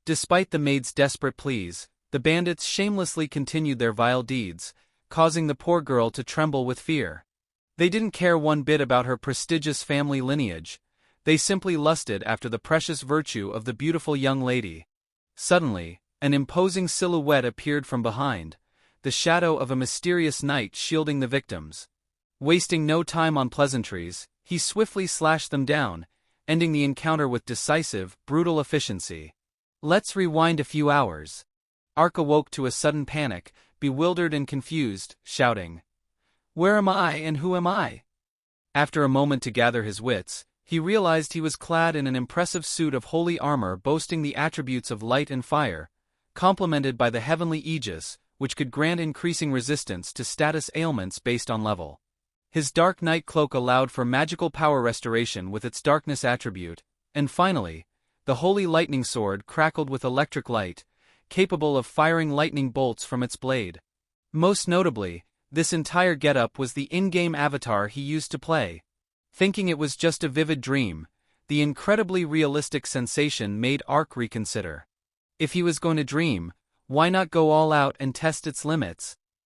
Despite the maid's desperate pleas, the bandits shamelessly continued their vile deeds, causing the poor girl to tremble with fear. They didn't care one bit about her prestigious family lineage. They simply lusted after the precious virtue of the beautiful young lady. Suddenly, an imposing silhouette appeared from behind, the shadow of a mysterious knight shielding the victims. Wasting no time on pleasantries, he swiftly slashed them down, ending the encounter with decisive, brutal efficiency. Let's rewind a few hours. Ark awoke to a sudden panic, bewildered and confused, shouting, "Where am I and who am I?" After a moment to gather his wits, he realized he was clad in an impressive suit of holy armor boasting the attributes of light and fire, complemented by the heavenly aegis, which could grant increasing resistance to status ailments based on level. His dark night cloak allowed for magical power restoration with its darkness attribute, and finally, the holy lightning sword crackled with electric light, capable of firing lightning bolts from its blade. Most notably, this entire getup was the in-game avatar he used to play. Thinking it was just a vivid dream, the incredibly realistic sensation made Ark reconsider. If he was going to dream, why not go all out and test its limits?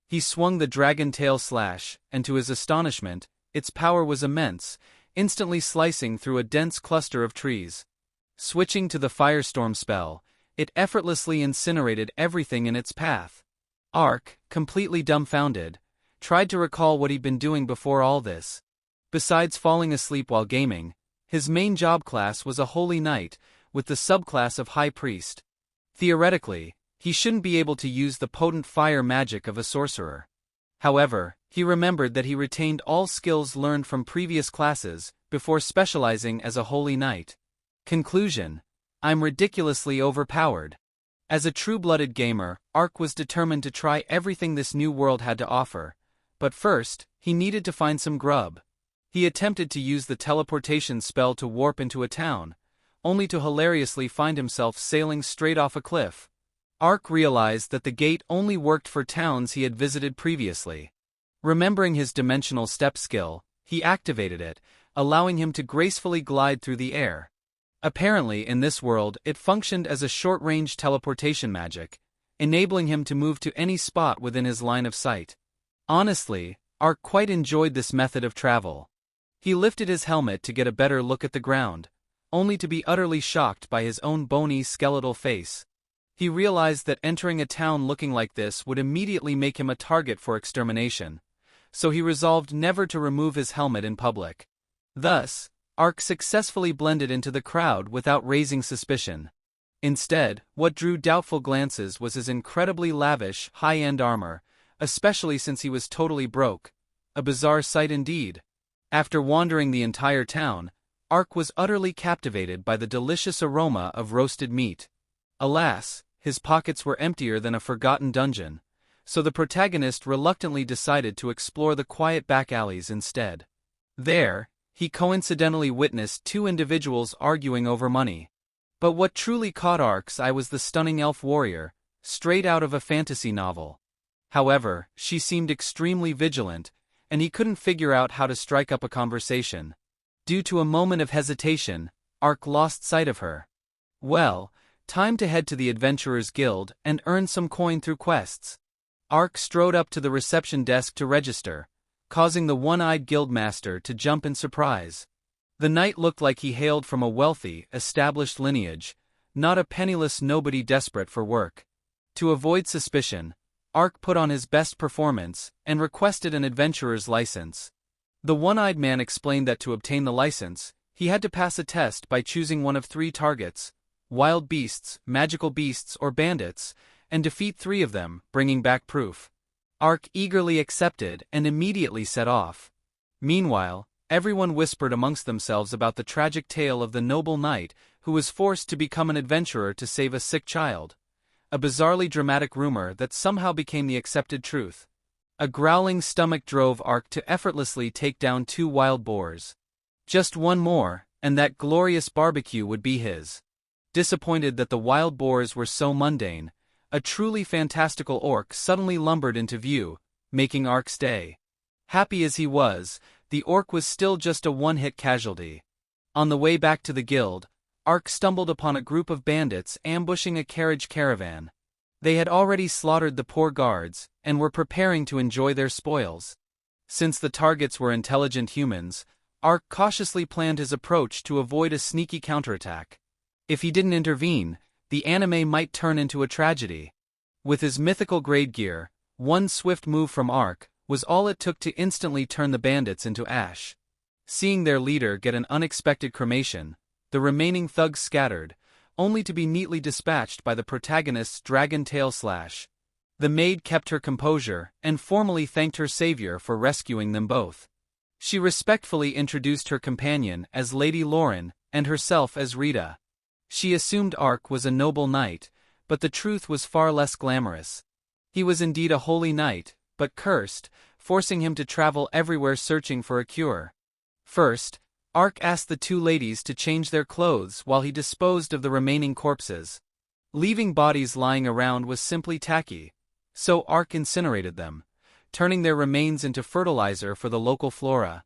He swung the dragon tail slash, and to his astonishment, its power was immense, instantly slicing through a dense cluster of trees. Switching to the firestorm spell, it effortlessly incinerated everything in its path. Ark, completely dumbfounded, tried to recall what he'd been doing before all this. Besides falling asleep while gaming, his main job class was a holy knight, with the subclass of high priest. Theoretically, he shouldn't be able to use the potent fire magic of a sorcerer. However, he remembered that he retained all skills learned from previous classes before specializing as a holy knight. Conclusion: I'm ridiculously overpowered. As a true-blooded gamer, Ark was determined to try everything this new world had to offer, but first, he needed to find some grub. He attempted to use the teleportation spell to warp into a town, only to hilariously find himself sailing straight off a cliff. Ark realized that the gate only worked for towns he had visited previously. Remembering his dimensional step skill, he activated it, allowing him to gracefully glide through the air. Apparently in this world it functioned as a short-range teleportation magic, enabling him to move to any spot within his line of sight. Honestly, Ark quite enjoyed this method of travel. He lifted his helmet to get a better look at the ground, only to be utterly shocked by his own bony skeletal face. He realized that entering a town looking like this would immediately make him a target for extermination, so he resolved never to remove his helmet in public. Thus, Ark successfully blended into the crowd without raising suspicion. Instead, what drew doubtful glances was his incredibly lavish, high-end armor, especially since he was totally broke. A bizarre sight indeed. After wandering the entire town, Ark was utterly captivated by the delicious aroma of roasted meat. Alas, his pockets were emptier than a forgotten dungeon, so the protagonist reluctantly decided to explore the quiet back alleys instead. There, he coincidentally witnessed two individuals arguing over money. But what truly caught Ark's eye was the stunning elf warrior, straight out of a fantasy novel. However, she seemed extremely vigilant, and he couldn't figure out how to strike up a conversation. Due to a moment of hesitation, Ark lost sight of her. Well, time to head to the Adventurers Guild and earn some coin through quests. Ark strode up to the reception desk to register, causing the one-eyed guildmaster to jump in surprise. The knight looked like he hailed from a wealthy, established lineage, not a penniless nobody desperate for work. To avoid suspicion, Ark put on his best performance and requested an adventurer's license. The one-eyed man explained that to obtain the license, he had to pass a test by choosing one of 3 targets: wild beasts, magical beasts, or bandits, and defeat 3 of them, bringing back proof. Ark eagerly accepted and immediately set off. Meanwhile, everyone whispered amongst themselves about the tragic tale of the noble knight who was forced to become an adventurer to save a sick child. A bizarrely dramatic rumor that somehow became the accepted truth. A growling stomach drove Ark to effortlessly take down 2 wild boars. Just one more, and that glorious barbecue would be his. Disappointed that the wild boars were so mundane, a truly fantastical orc suddenly lumbered into view, making Ark's day. Happy as he was, the orc was still just a one-hit casualty. On the way back to the guild, Ark stumbled upon a group of bandits ambushing a carriage caravan. They had already slaughtered the poor guards, and were preparing to enjoy their spoils. Since the targets were intelligent humans, Ark cautiously planned his approach to avoid a sneaky counterattack. If he didn't intervene, the anime might turn into a tragedy. With his mythical grade gear, one swift move from Ark was all it took to instantly turn the bandits into ash. Seeing their leader get an unexpected cremation, the remaining thugs scattered, only to be neatly dispatched by the protagonist's dragon tail slash. The maid kept her composure and formally thanked her savior for rescuing them both. She respectfully introduced her companion as Lady Lauren and herself as Rita. She assumed Ark was a noble knight, but the truth was far less glamorous. He was indeed a holy knight, but cursed, forcing him to travel everywhere searching for a cure. First, Ark asked the two ladies to change their clothes while he disposed of the remaining corpses. Leaving bodies lying around was simply tacky, so Ark incinerated them, turning their remains into fertilizer for the local flora.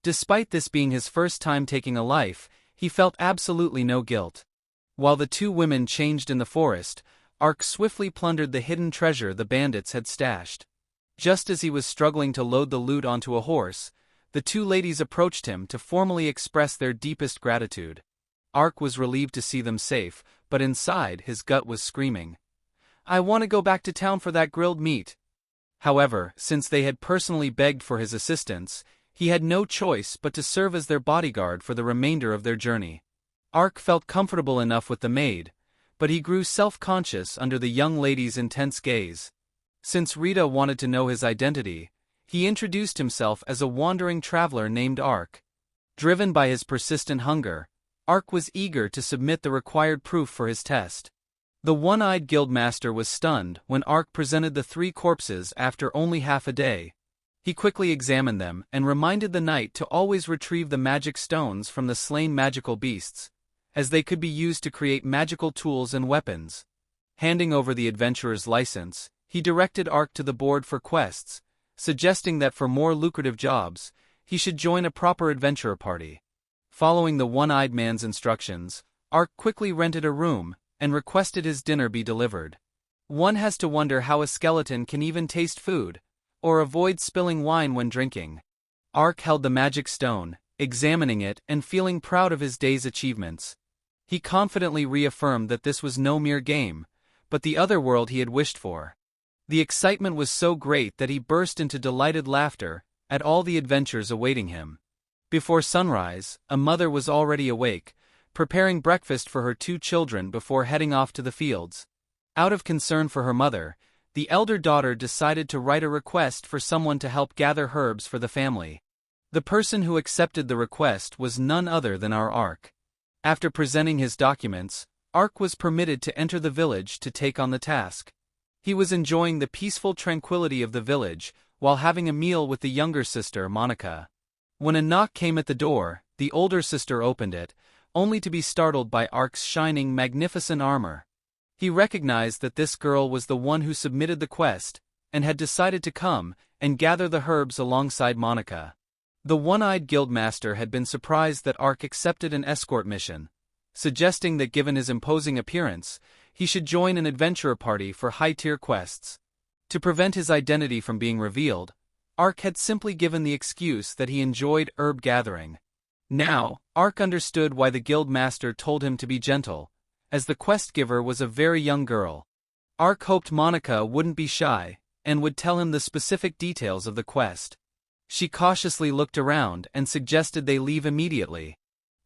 Despite this being his first time taking a life, he felt absolutely no guilt. While the two women changed in the forest, Ark swiftly plundered the hidden treasure the bandits had stashed. Just as he was struggling to load the loot onto a horse, the two ladies approached him to formally express their deepest gratitude. Ark was relieved to see them safe, but inside his gut was screaming, "I want to go back to town for that grilled meat." However, since they had personally begged for his assistance, he had no choice but to serve as their bodyguard for the remainder of their journey. Ark felt comfortable enough with the maid, but he grew self-conscious under the young lady's intense gaze. Since Rita wanted to know his identity, he introduced himself as a wandering traveler named Ark. Driven by his persistent hunger, Ark was eager to submit the required proof for his test. The one-eyed guildmaster was stunned when Ark presented the 3 corpses after only half a day. He quickly examined them and reminded the knight to always retrieve the magic stones from the slain magical beasts, as they could be used to create magical tools and weapons. Handing over the adventurer's license, he directed Ark to the board for quests, suggesting that for more lucrative jobs, he should join a proper adventurer party. Following the one-eyed man's instructions, Ark quickly rented a room and requested his dinner be delivered. One has to wonder how a skeleton can even taste food, or avoid spilling wine when drinking. Ark held the magic stone, examining it and feeling proud of his day's achievements. He confidently reaffirmed that this was no mere game, but the other world he had wished for. The excitement was so great that he burst into delighted laughter at all the adventures awaiting him. Before sunrise, a mother was already awake, preparing breakfast for her 2 children before heading off to the fields. Out of concern for her mother, the elder daughter decided to write a request for someone to help gather herbs for the family. The person who accepted the request was none other than our Ark. After presenting his documents, Ark was permitted to enter the village to take on the task. He was enjoying the peaceful tranquility of the village while having a meal with the younger sister, Monica. When a knock came at the door, the older sister opened it, only to be startled by Ark's shining, magnificent armor. He recognized that this girl was the one who submitted the quest, and had decided to come and gather the herbs alongside Monica. The one-eyed guildmaster had been surprised that Ark accepted an escort mission, suggesting that given his imposing appearance, he should join an adventurer party for high-tier quests. To prevent his identity from being revealed, Ark had simply given the excuse that he enjoyed herb gathering. Now, Ark understood why the guildmaster told him to be gentle, as the quest giver was a very young girl. Ark hoped Monica wouldn't be shy, and would tell him the specific details of the quest. She cautiously looked around and suggested they leave immediately.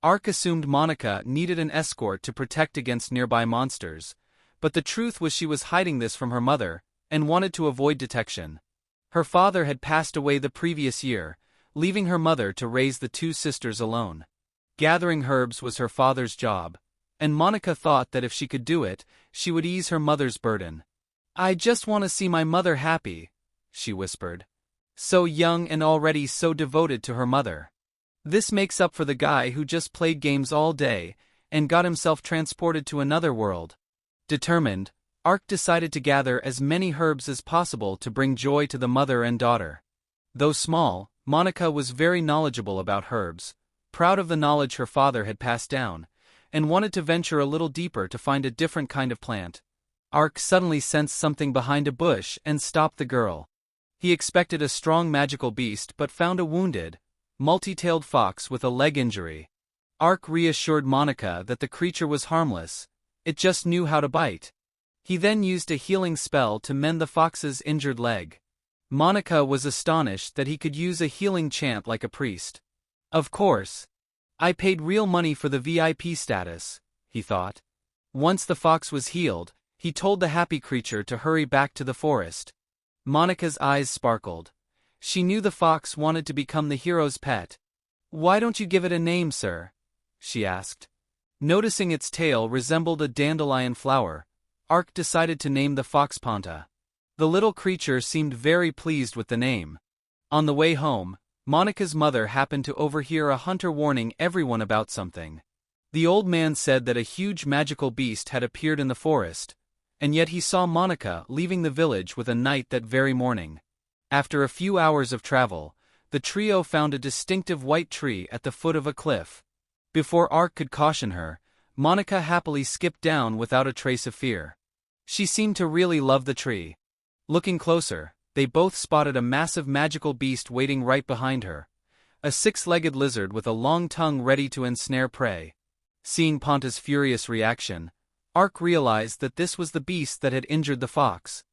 Ark assumed Monica needed an escort to protect against nearby monsters, but the truth was she was hiding this from her mother, and wanted to avoid detection. Her father had passed away the previous year, leaving her mother to raise the 2 sisters alone. Gathering herbs was her father's job, and Monica thought that if she could do it, she would ease her mother's burden. "I just want to see my mother happy," she whispered. So young and already so devoted to her mother. This makes up for the guy who just played games all day and got himself transported to another world. Determined, Ark decided to gather as many herbs as possible to bring joy to the mother and daughter. Though small, Monica was very knowledgeable about herbs, proud of the knowledge her father had passed down, and wanted to venture a little deeper to find a different kind of plant. Ark suddenly sensed something behind a bush and stopped the girl. He expected a strong magical beast but found a wounded, multi-tailed fox with a leg injury. Ark reassured Monica that the creature was harmless, it just knew how to bite. He then used a healing spell to mend the fox's injured leg. Monica was astonished that he could use a healing chant like a priest. Of course. I paid real money for the VIP status, he thought. Once the fox was healed, he told the happy creature to hurry back to the forest. Monica's eyes sparkled. She knew the fox wanted to become the hero's pet. Why don't you give it a name, sir? She asked. Noticing its tail resembled a dandelion flower, Ark decided to name the fox Panta. The little creature seemed very pleased with the name. On the way home, Monica's mother happened to overhear a hunter warning everyone about something. The old man said that a huge magical beast had appeared in the forest, and yet he saw Monica leaving the village with a knight that very morning. After a few hours of travel, the trio found a distinctive white tree at the foot of a cliff. Before Ark could caution her, Monica happily skipped down without a trace of fear. She seemed to really love the tree. Looking closer, they both spotted a massive magical beast waiting right behind her. A six-legged lizard with a long tongue ready to ensnare prey. Seeing Panta's furious reaction, Ark realized that this was the beast that had injured the fox.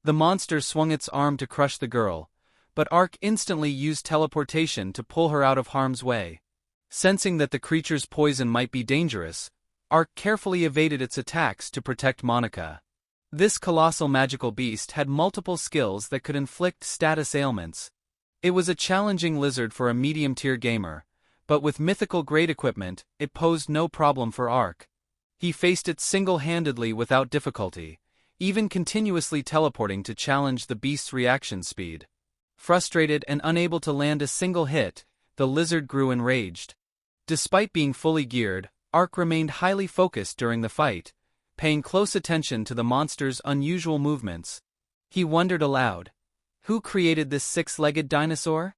The monster swung its arm to crush the girl, but Ark instantly used teleportation to pull her out of harm's way. Sensing that the creature's poison might be dangerous, Ark carefully evaded its attacks to protect Monica. This colossal magical beast had multiple skills that could inflict status ailments. It was a challenging lizard for a medium-tier gamer, but with mythical-grade equipment, it posed no problem for Ark. He faced it single-handedly without difficulty, even continuously teleporting to challenge the beast's reaction speed. Frustrated and unable to land a single hit, the lizard grew enraged. Despite being fully geared, Ark remained highly focused during the fight, paying close attention to the monster's unusual movements. He wondered aloud, who created this six-legged dinosaur?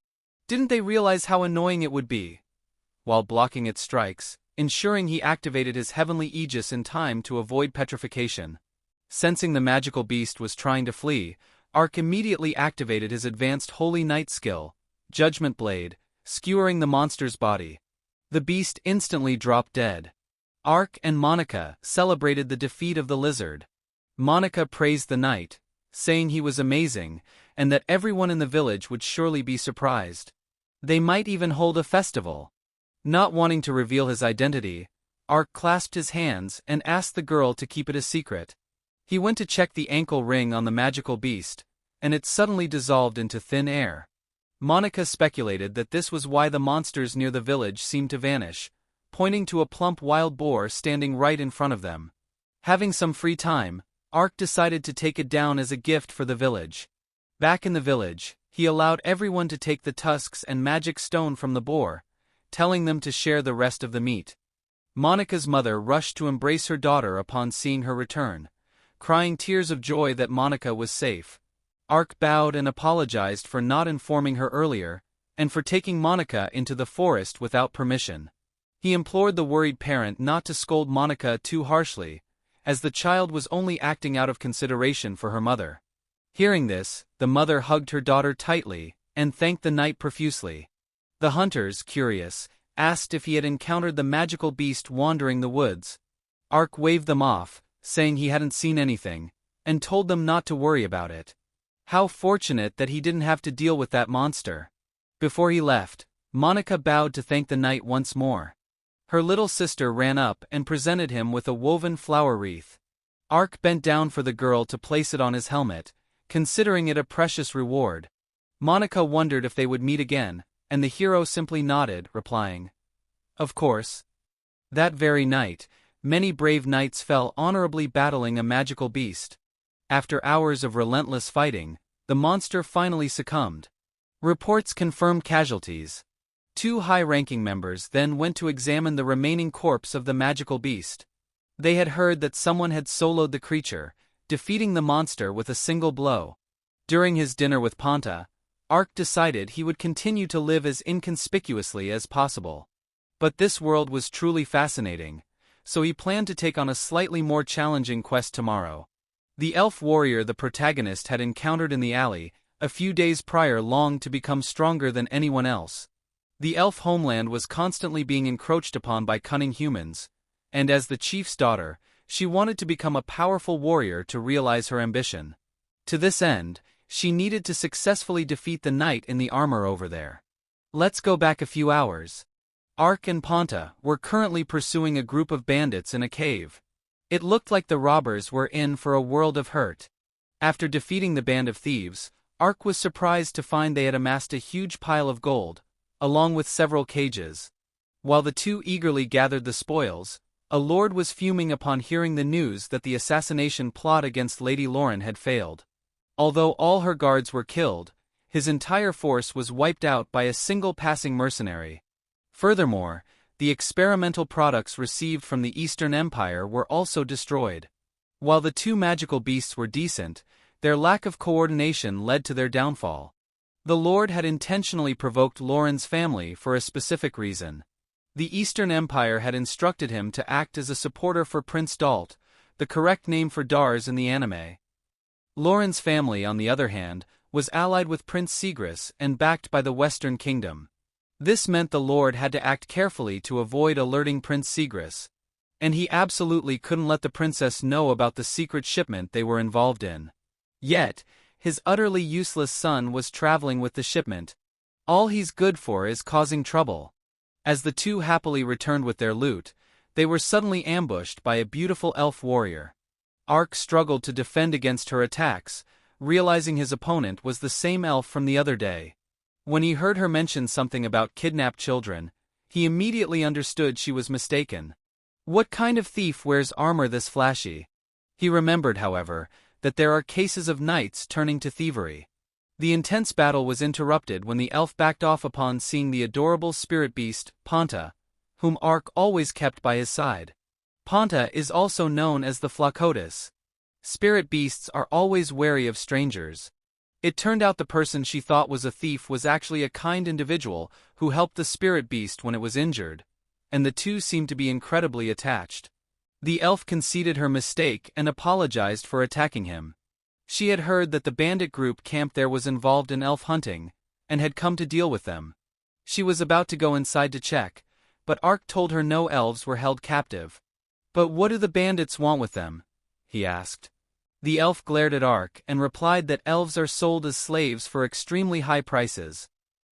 Didn't they realize how annoying it would be? While blocking its strikes, ensuring he activated his heavenly aegis in time to avoid petrification. Sensing the magical beast was trying to flee, Ark immediately activated his advanced Holy Knight skill, Judgment Blade, skewering the monster's body. The beast instantly dropped dead. Ark and Monica celebrated the defeat of the lizard. Monica praised the knight, saying he was amazing, and that everyone in the village would surely be surprised. They might even hold a festival. Not wanting to reveal his identity, Ark clasped his hands and asked the girl to keep it a secret. He went to check the ankle ring on the magical beast, and it suddenly dissolved into thin air. Monica speculated that this was why the monsters near the village seemed to vanish, pointing to a plump wild boar standing right in front of them. Having some free time, Ark decided to take it down as a gift for the village. Back in the village, he allowed everyone to take the tusks and magic stone from the boar, telling them to share the rest of the meat. Monica's mother rushed to embrace her daughter upon seeing her return, crying tears of joy that Monica was safe. Ark bowed and apologized for not informing her earlier, and for taking Monica into the forest without permission. He implored the worried parent not to scold Monica too harshly, as the child was only acting out of consideration for her mother. Hearing this, the mother hugged her daughter tightly, and thanked the knight profusely. The hunters, curious, asked if he had encountered the magical beast wandering the woods. Ark waved them off, saying he hadn't seen anything, and told them not to worry about it. How fortunate that he didn't have to deal with that monster. Before he left, Monica bowed to thank the knight once more. Her little sister ran up and presented him with a woven flower wreath. Ark bent down for the girl to place it on his helmet, considering it a precious reward. Monica wondered if they would meet again, and the hero simply nodded, replying, "Of course." That very night, many brave knights fell honorably battling a magical beast. After hours of relentless fighting, the monster finally succumbed. Reports confirmed casualties. 2 high-ranking members then went to examine the remaining corpse of the magical beast. They had heard that someone had soloed the creature, defeating the monster with a single blow. During his dinner with Panta, Ark decided he would continue to live as inconspicuously as possible. But this world was truly fascinating, so he planned to take on a slightly more challenging quest tomorrow. The elf warrior the protagonist had encountered in the alley a few days prior longed to become stronger than anyone else. The elf homeland was constantly being encroached upon by cunning humans, and as the chief's daughter, she wanted to become a powerful warrior to realize her ambition. To this end, she needed to successfully defeat the knight in the armor over there. Let's go back a few hours. Ark and Ponta were currently pursuing a group of bandits in a cave. It looked like the robbers were in for a world of hurt. After defeating the band of thieves, Ark was surprised to find they had amassed a huge pile of gold, along with several cages. While the two eagerly gathered the spoils, a lord was fuming upon hearing the news that the assassination plot against Lady Lauren had failed. Although all her guards were killed, his entire force was wiped out by a single passing mercenary. Furthermore, the experimental products received from the Eastern Empire were also destroyed. While the two magical beasts were decent, their lack of coordination led to their downfall. The Lord had intentionally provoked Lauren's family for a specific reason. The Eastern Empire had instructed him to act as a supporter for Prince Dalt, the correct name for Dars in the anime. Lauren's family, on the other hand, was allied with Prince Sigris and backed by the Western Kingdom. This meant the Lord had to act carefully to avoid alerting Prince Sigris. And he absolutely couldn't let the princess know about the secret shipment they were involved in. Yet, his utterly useless son was traveling with the shipment. All he's good for is causing trouble. As the two happily returned with their loot, they were suddenly ambushed by a beautiful elf warrior. Ark struggled to defend against her attacks, realizing his opponent was the same elf from the other day. When he heard her mention something about kidnapped children, he immediately understood she was mistaken. What kind of thief wears armor this flashy? He remembered, however, that there are cases of knights turning to thievery. The intense battle was interrupted when the elf backed off upon seeing the adorable spirit beast, Ponta, whom Ark always kept by his side. Ponta is also known as the Flacotis. Spirit beasts are always wary of strangers. It turned out the person she thought was a thief was actually a kind individual who helped the spirit beast when it was injured, and the two seemed to be incredibly attached. The elf conceded her mistake and apologized for attacking him. She had heard that the bandit group camped there was involved in elf hunting, and had come to deal with them. She was about to go inside to check, but Ark told her no elves were held captive. "But what do the bandits want with them?" he asked. The elf glared at Ark and replied that elves are sold as slaves for extremely high prices.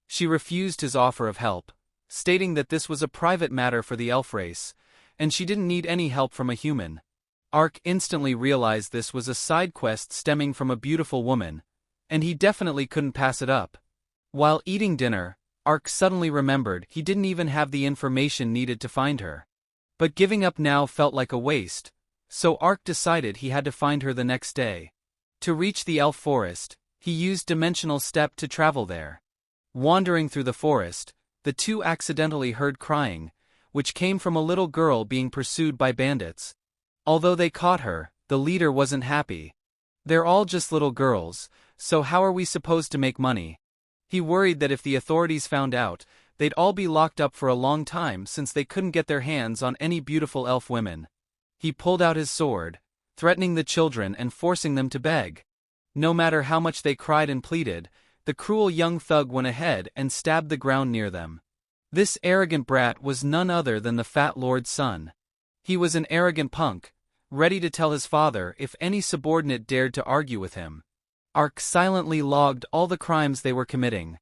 She refused his offer of help, stating that this was a private matter for the elf race, and she didn't need any help from a human. Ark instantly realized this was a side quest stemming from a beautiful woman, and he definitely couldn't pass it up. While eating dinner, Ark suddenly remembered he didn't even have the information needed to find her. But giving up now felt like a waste, so Ark decided he had to find her the next day. To reach the elf forest, he used dimensional step to travel there. Wandering through the forest, the two accidentally heard crying, which came from a little girl being pursued by bandits. Although they caught her, the leader wasn't happy. "They're all just little girls, so how are we supposed to make money?" He worried that if the authorities found out, they'd all be locked up for a long time since they couldn't get their hands on any beautiful elf women. He pulled out his sword, threatening the children and forcing them to beg. No matter how much they cried and pleaded, the cruel young thug went ahead and stabbed the ground near them. This arrogant brat was none other than the fat lord's son. He was an arrogant punk, ready to tell his father if any subordinate dared to argue with him. Ark silently logged all the crimes they were committing.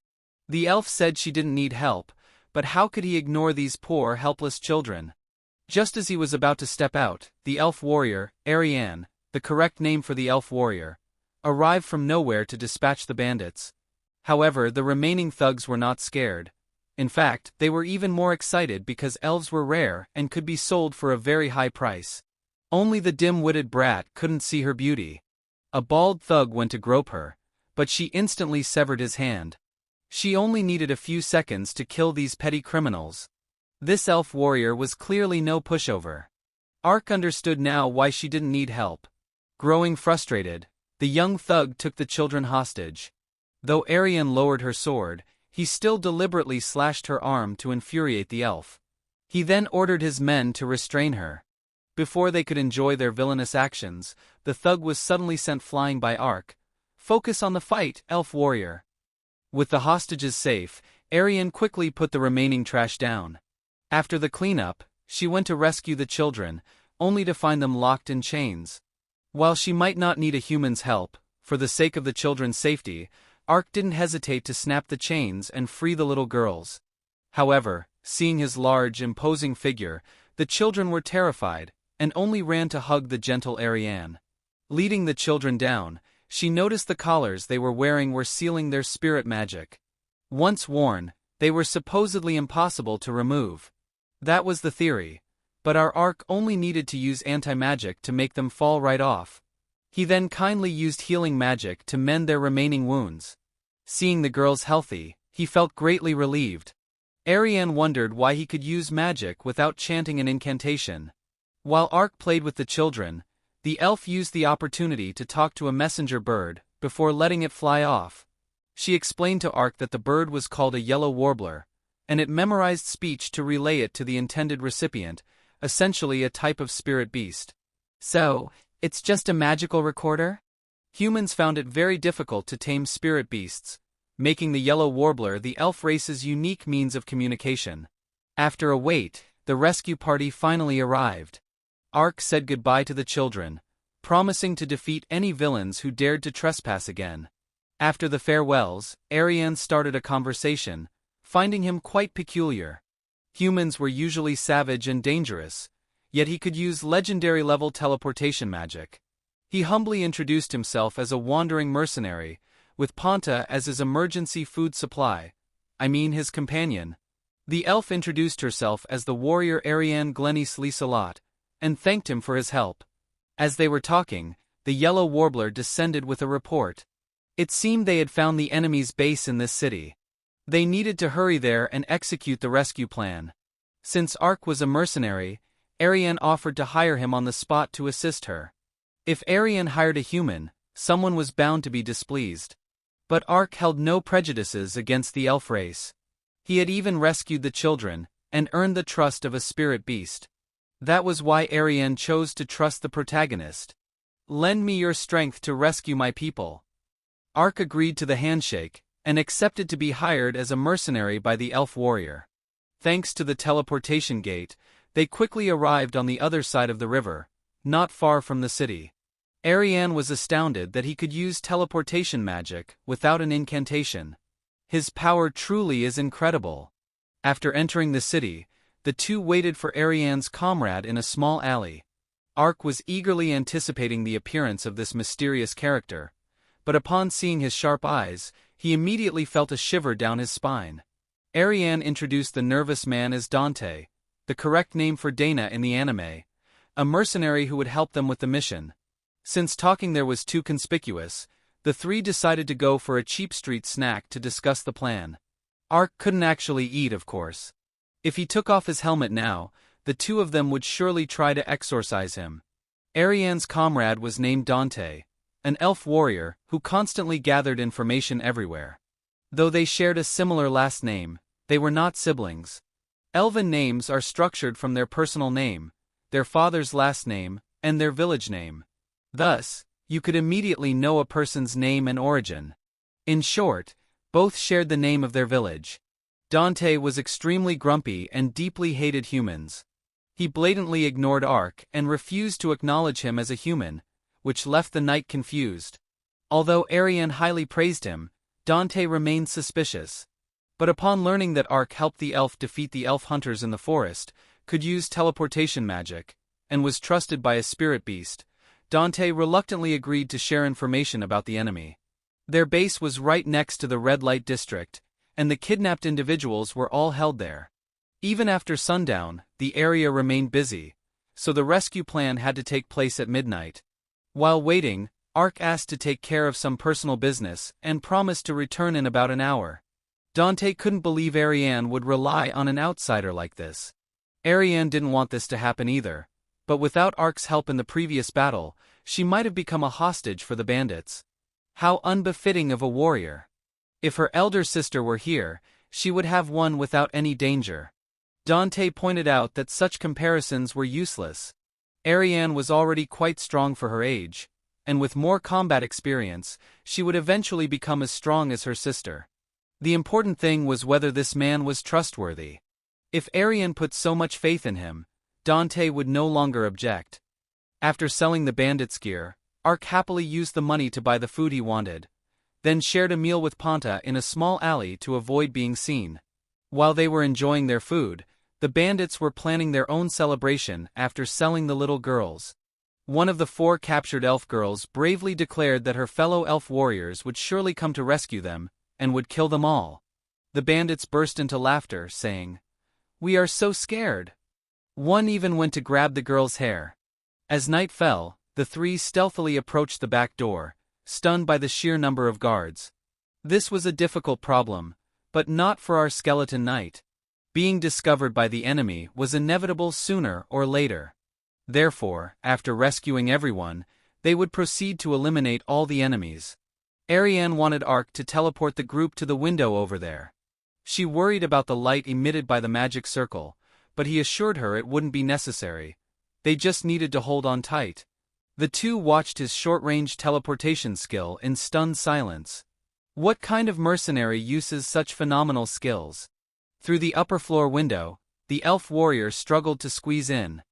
The elf said she didn't need help, but how could he ignore these poor, helpless children? Just as he was about to step out, the elf warrior, Ariane, the correct name for the elf warrior, arrived from nowhere to dispatch the bandits. However, the remaining thugs were not scared. In fact, they were even more excited because elves were rare and could be sold for a very high price. Only the dim-witted brat couldn't see her beauty. A bald thug went to grope her, but she instantly severed his hand. She only needed a few seconds to kill these petty criminals. This elf warrior was clearly no pushover. Ark understood now why she didn't need help. Growing frustrated, the young thug took the children hostage. Though Ariane lowered her sword, he still deliberately slashed her arm to infuriate the elf. He then ordered his men to restrain her. Before they could enjoy their villainous actions, the thug was suddenly sent flying by Ark. Focus on the fight, elf warrior. With the hostages safe, Ariane quickly put the remaining trash down. After the cleanup, she went to rescue the children, only to find them locked in chains. While she might not need a human's help, for the sake of the children's safety, Ark didn't hesitate to snap the chains and free the little girls. However, seeing his large, imposing figure, the children were terrified, and only ran to hug the gentle Ariane. Leading the children down, she noticed the collars they were wearing were sealing their spirit magic. Once worn, they were supposedly impossible to remove. That was the theory, but our Ark only needed to use anti-magic to make them fall right off. He then kindly used healing magic to mend their remaining wounds. Seeing the girls healthy, he felt greatly relieved. Ariane wondered why he could use magic without chanting an incantation. While Ark played with the children, the elf used the opportunity to talk to a messenger bird before letting it fly off. She explained to Ark that the bird was called a yellow warbler, and it memorized speech to relay it to the intended recipient, essentially a type of spirit beast. So, it's just a magical recorder? Humans found it very difficult to tame spirit beasts, making the yellow warbler the elf race's unique means of communication. After a wait, the rescue party finally arrived. Ark said goodbye to the children, promising to defeat any villains who dared to trespass again. After the farewells, Ariane started a conversation, finding him quite peculiar. Humans were usually savage and dangerous, yet he could use legendary-level teleportation magic. He humbly introduced himself as a wandering mercenary, with Ponta as his emergency food supply. His companion. The elf introduced herself as the warrior Ariane Glenys Lisalot, and thanked him for his help. As they were talking, the yellow warbler descended with a report. It seemed they had found the enemy's base in this city. They needed to hurry there and execute the rescue plan. Since Ark was a mercenary, Ariane offered to hire him on the spot to assist her. If Ariane hired a human, someone was bound to be displeased. But Ark held no prejudices against the elf race. He had even rescued the children, and earned the trust of a spirit beast. That was why Ariane chose to trust the protagonist. Lend me your strength to rescue my people. Ark agreed to the handshake, and accepted to be hired as a mercenary by the elf warrior. Thanks to the teleportation gate, they quickly arrived on the other side of the river, not far from the city. Ariane was astounded that he could use teleportation magic without an incantation. His power truly is incredible. After entering the city, the two waited for Ariane's comrade in a small alley. Ark was eagerly anticipating the appearance of this mysterious character, but upon seeing his sharp eyes, he immediately felt a shiver down his spine. Ariane introduced the nervous man as Dante, the correct name for Dana in the anime, a mercenary who would help them with the mission. Since talking there was too conspicuous, the three decided to go for a cheap street snack to discuss the plan. Ark couldn't actually eat, of course. If he took off his helmet now, the two of them would surely try to exorcise him. Ariane's comrade was named Dante, an elf warrior who constantly gathered information everywhere. Though they shared a similar last name, they were not siblings. Elven names are structured from their personal name, their father's last name, and their village name. Thus, you could immediately know a person's name and origin. In short, both shared the name of their village. Dante was extremely grumpy and deeply hated humans. He blatantly ignored Ark and refused to acknowledge him as a human, which left the knight confused. Although Ariane highly praised him, Dante remained suspicious. But upon learning that Ark helped the elf defeat the elf hunters in the forest, could use teleportation magic, and was trusted by a spirit beast, Dante reluctantly agreed to share information about the enemy. Their base was right next to the red light district, and the kidnapped individuals were all held there. Even after sundown, the area remained busy, so the rescue plan had to take place at midnight. While waiting, Ark asked to take care of some personal business and promised to return in about an hour. Dante couldn't believe Ariane would rely on an outsider like this. Ariane didn't want this to happen either, but without Ark's help in the previous battle, she might have become a hostage for the bandits. How unbefitting of a warrior. If her elder sister were here, she would have won without any danger. Dante pointed out that such comparisons were useless. Ariane was already quite strong for her age, and with more combat experience, she would eventually become as strong as her sister. The important thing was whether this man was trustworthy. If Ariane put so much faith in him, Dante would no longer object. After selling the bandits' gear, Ark happily used the money to buy the food he wanted, then shared a meal with Ponta in a small alley to avoid being seen. While they were enjoying their food, the bandits were planning their own celebration after selling the little girls. One of the 4 captured elf girls bravely declared that her fellow elf warriors would surely come to rescue them, and would kill them all. The bandits burst into laughter, saying, "We are so scared." One even went to grab the girl's hair. As night fell, the 3 stealthily approached the back door, stunned by the sheer number of guards. This was a difficult problem, but not for our skeleton knight. Being discovered by the enemy was inevitable sooner or later. Therefore, after rescuing everyone, they would proceed to eliminate all the enemies. Ariane wanted Ark to teleport the group to the window over there. She worried about the light emitted by the magic circle, but he assured her it wouldn't be necessary. They just needed to hold on tight. The 2 watched his short-range teleportation skill in stunned silence. What kind of mercenary uses such phenomenal skills? Through the upper-floor window, the elf warrior struggled to squeeze in.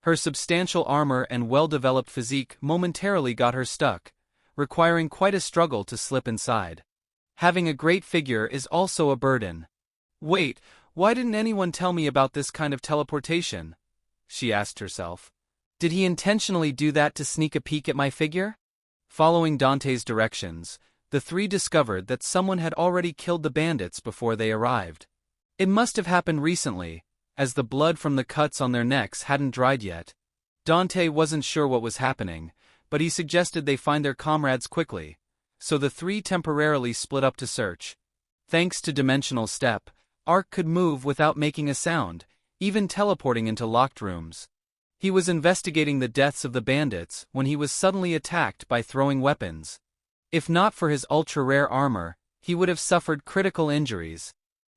Her substantial armor and well-developed physique momentarily got her stuck, requiring quite a struggle to slip inside. Having a great figure is also a burden. "Wait, why didn't anyone tell me about this kind of teleportation?" she asked herself. "Did he intentionally do that to sneak a peek at my figure?" Following Dante's directions, the 3 discovered that someone had already killed the bandits before they arrived. It must have happened recently, as the blood from the cuts on their necks hadn't dried yet. Dante wasn't sure what was happening, but he suggested they find their comrades quickly, so the 3 temporarily split up to search. Thanks to Dimensional Step, Ark could move without making a sound, even teleporting into locked rooms. He was investigating the deaths of the bandits when he was suddenly attacked by throwing weapons. If not for his ultra-rare armor, he would have suffered critical injuries.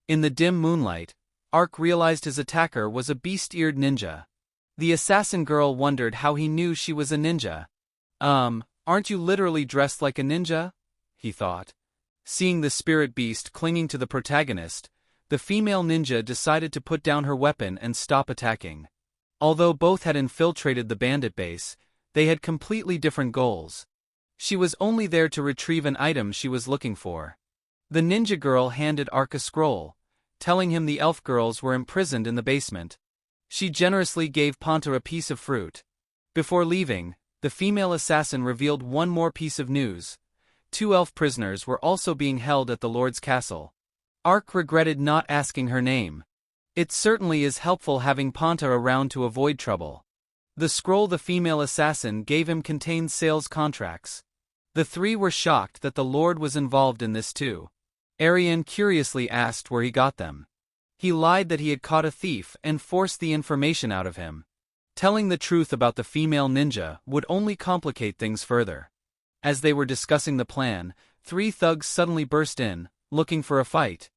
In the dim moonlight, Ark realized his attacker was a beast-eared ninja. The assassin girl wondered how he knew she was a ninja. Aren't you literally dressed like a ninja?" he thought. Seeing the spirit beast clinging to the protagonist, the female ninja decided to put down her weapon and stop attacking. Although both had infiltrated the bandit base, they had completely different goals. She was only there to retrieve an item she was looking for. The ninja girl handed Ark a scroll, telling him the elf girls were imprisoned in the basement. She generously gave Ponta a piece of fruit. Before leaving, the female assassin revealed one more piece of news. 2 elf prisoners were also being held at the Lord's castle. Ark regretted not asking her name. It certainly is helpful having Ponta around to avoid trouble. The scroll the female assassin gave him contained sales contracts. The 3 were shocked that the Lord was involved in this too. Ariane curiously asked where he got them. He lied that he had caught a thief and forced the information out of him. Telling the truth about the female ninja would only complicate things further. As they were discussing the plan, 3 thugs suddenly burst in, looking for a fight.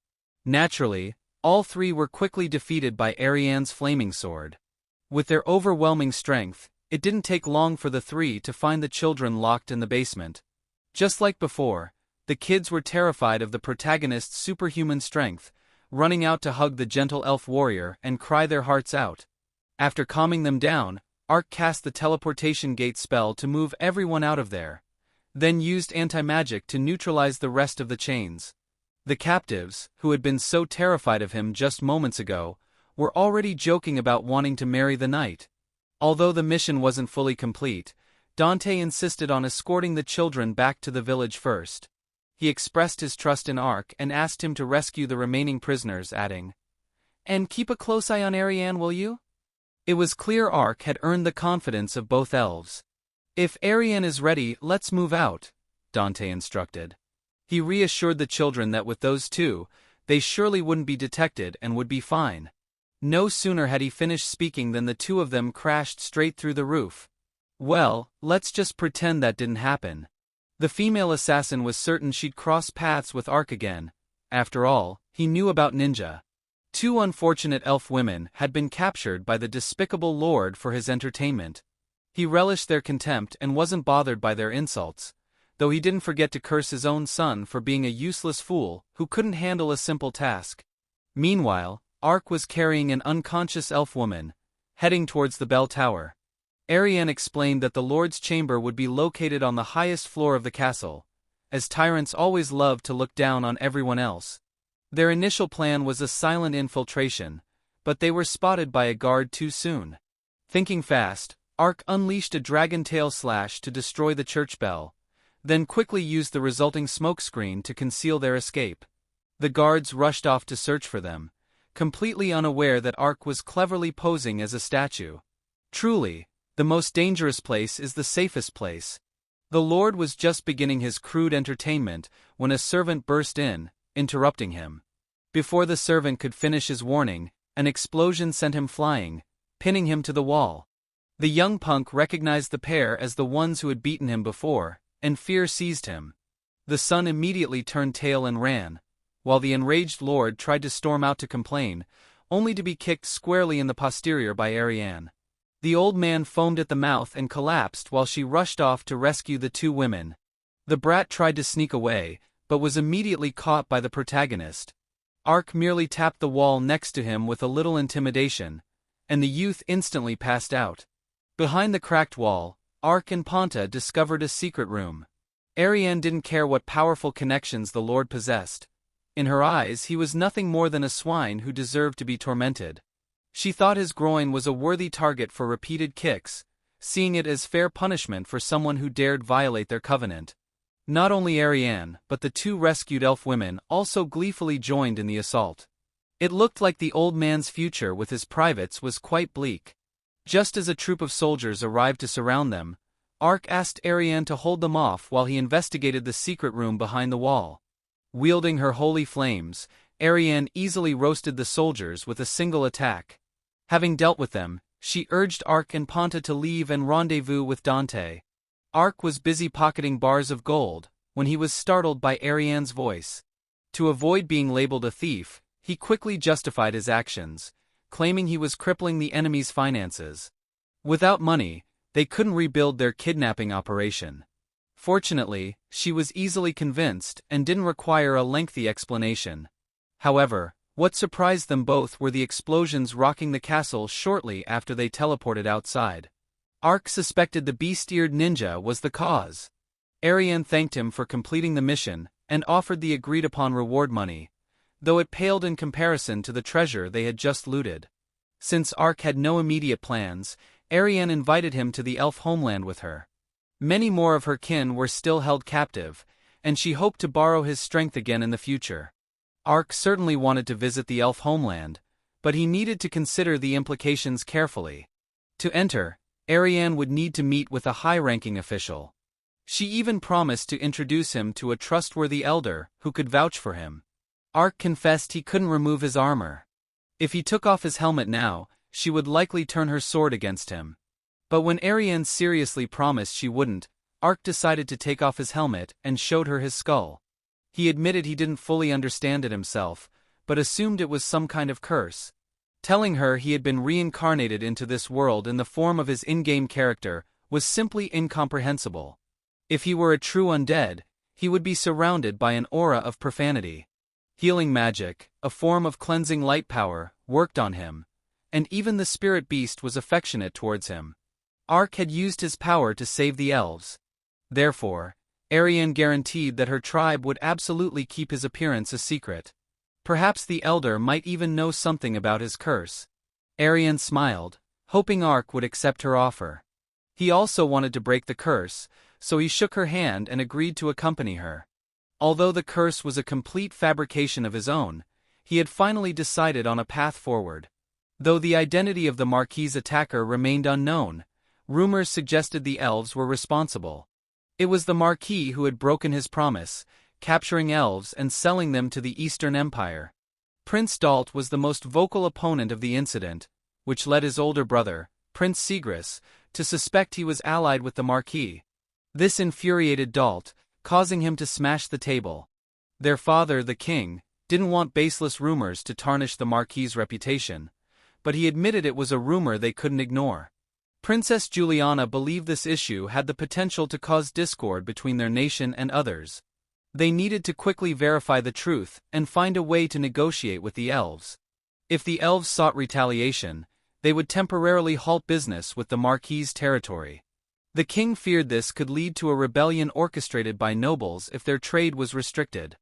Naturally, all 3 were quickly defeated by Ariane's flaming sword. With their overwhelming strength, it didn't take long for the 3 to find the children locked in the basement. Just like before, the kids were terrified of the protagonist's superhuman strength, running out to hug the gentle elf warrior and cry their hearts out. After calming them down, Ark cast the teleportation gate spell to move everyone out of there, then used anti-magic to neutralize the rest of the chains. The captives, who had been so terrified of him just moments ago, were already joking about wanting to marry the knight. Although the mission wasn't fully complete, Dante insisted on escorting the children back to the village first. He expressed his trust in Ark and asked him to rescue the remaining prisoners, adding, "And keep a close eye on Ariane, will you?" It was clear Ark had earned the confidence of both elves. "If Ariane is ready, let's move out," Dante instructed. He reassured the children that with those 2, they surely wouldn't be detected and would be fine. No sooner had he finished speaking than the 2 of them crashed straight through the roof. Well, let's just pretend that didn't happen. The female assassin was certain she'd cross paths with Ark again. After all, he knew about ninja. 2 unfortunate elf women had been captured by the despicable lord for his entertainment. He relished their contempt and wasn't bothered by their insults, though he didn't forget to curse his own son for being a useless fool who couldn't handle a simple task. Meanwhile, Ark was carrying an unconscious elf woman, heading towards the bell tower. Ariane explained that the Lord's chamber would be located on the highest floor of the castle, as tyrants always love to look down on everyone else. Their initial plan was a silent infiltration, but they were spotted by a guard too soon. Thinking fast, Ark unleashed a dragon tail slash to destroy the church bell, then quickly used the resulting smokescreen to conceal their escape. The guards rushed off to search for them, completely unaware that Ark was cleverly posing as a statue. Truly, the most dangerous place is the safest place. The Lord was just beginning his crude entertainment when a servant burst in, interrupting him. Before the servant could finish his warning, an explosion sent him flying, pinning him to the wall. The young punk recognized the pair as the ones who had beaten him before, and fear seized him. The son immediately turned tail and ran, while the enraged Lord tried to storm out to complain, only to be kicked squarely in the posterior by Ariane. The old man foamed at the mouth and collapsed while she rushed off to rescue the two women. The brat tried to sneak away, but was immediately caught by the protagonist. Ark merely tapped the wall next to him with a little intimidation, and the youth instantly passed out. Behind the cracked wall, Ark and Ponta discovered a secret room. Ariane didn't care what powerful connections the Lord possessed. In her eyes he was nothing more than a swine who deserved to be tormented. She thought his groin was a worthy target for repeated kicks, seeing it as fair punishment for someone who dared violate their covenant. Not only Ariane, but the two rescued elf women also gleefully joined in the assault. It looked like the old man's future with his privates was quite bleak. Just as a troop of soldiers arrived to surround them, Ark asked Ariane to hold them off while he investigated the secret room behind the wall. Wielding her holy flames, Ariane easily roasted the soldiers with a single attack. Having dealt with them, she urged Ark and Ponta to leave and rendezvous with Dante. Ark was busy pocketing bars of gold when he was startled by Ariane's voice. To avoid being labeled a thief, he quickly justified his actions, claiming he was crippling the enemy's finances. Without money, they couldn't rebuild their kidnapping operation. Fortunately, she was easily convinced and didn't require a lengthy explanation. However, what surprised them both were the explosions rocking the castle shortly after they teleported outside. Ark suspected the beast-eared ninja was the cause. Ariane thanked him for completing the mission and offered the agreed-upon reward money, though it paled in comparison to the treasure they had just looted. Since Ark had no immediate plans, Ariane invited him to the elf homeland with her. Many more of her kin were still held captive, and she hoped to borrow his strength again in the future. Ark certainly wanted to visit the elf homeland, but he needed to consider the implications carefully. To enter, Ariane would need to meet with a high-ranking official. She even promised to introduce him to a trustworthy elder who could vouch for him. Ark confessed he couldn't remove his armor. If he took off his helmet now, she would likely turn her sword against him. But when Ariane seriously promised she wouldn't, Ark decided to take off his helmet and showed her his skull. He admitted he didn't fully understand it himself, but assumed it was some kind of curse. Telling her he had been reincarnated into this world in the form of his in-game character was simply incomprehensible. If he were a true undead, he would be surrounded by an aura of profanity. Healing magic, a form of cleansing light power, worked on him, and even the spirit beast was affectionate towards him. Ark had used his power to save the elves. Therefore, Ariane guaranteed that her tribe would absolutely keep his appearance a secret. Perhaps the elder might even know something about his curse. Ariane smiled, hoping Ark would accept her offer. He also wanted to break the curse, so he shook her hand and agreed to accompany her. Although the curse was a complete fabrication of his own, he had finally decided on a path forward. Though the identity of the Marquis's attacker remained unknown, rumors suggested the elves were responsible. It was the Marquis who had broken his promise, capturing elves and selling them to the Eastern Empire. Prince Dalt was the most vocal opponent of the incident, which led his older brother, Prince Sigris, to suspect he was allied with the Marquis. This infuriated Dalt, causing him to smash the table. Their father, the king, didn't want baseless rumors to tarnish the Marquis's reputation, but he admitted it was a rumor they couldn't ignore. Princess Juliana believed this issue had the potential to cause discord between their nation and others. They needed to quickly verify the truth and find a way to negotiate with the elves. If the elves sought retaliation, they would temporarily halt business with the Marquis' territory. The king feared this could lead to a rebellion orchestrated by nobles if their trade was restricted.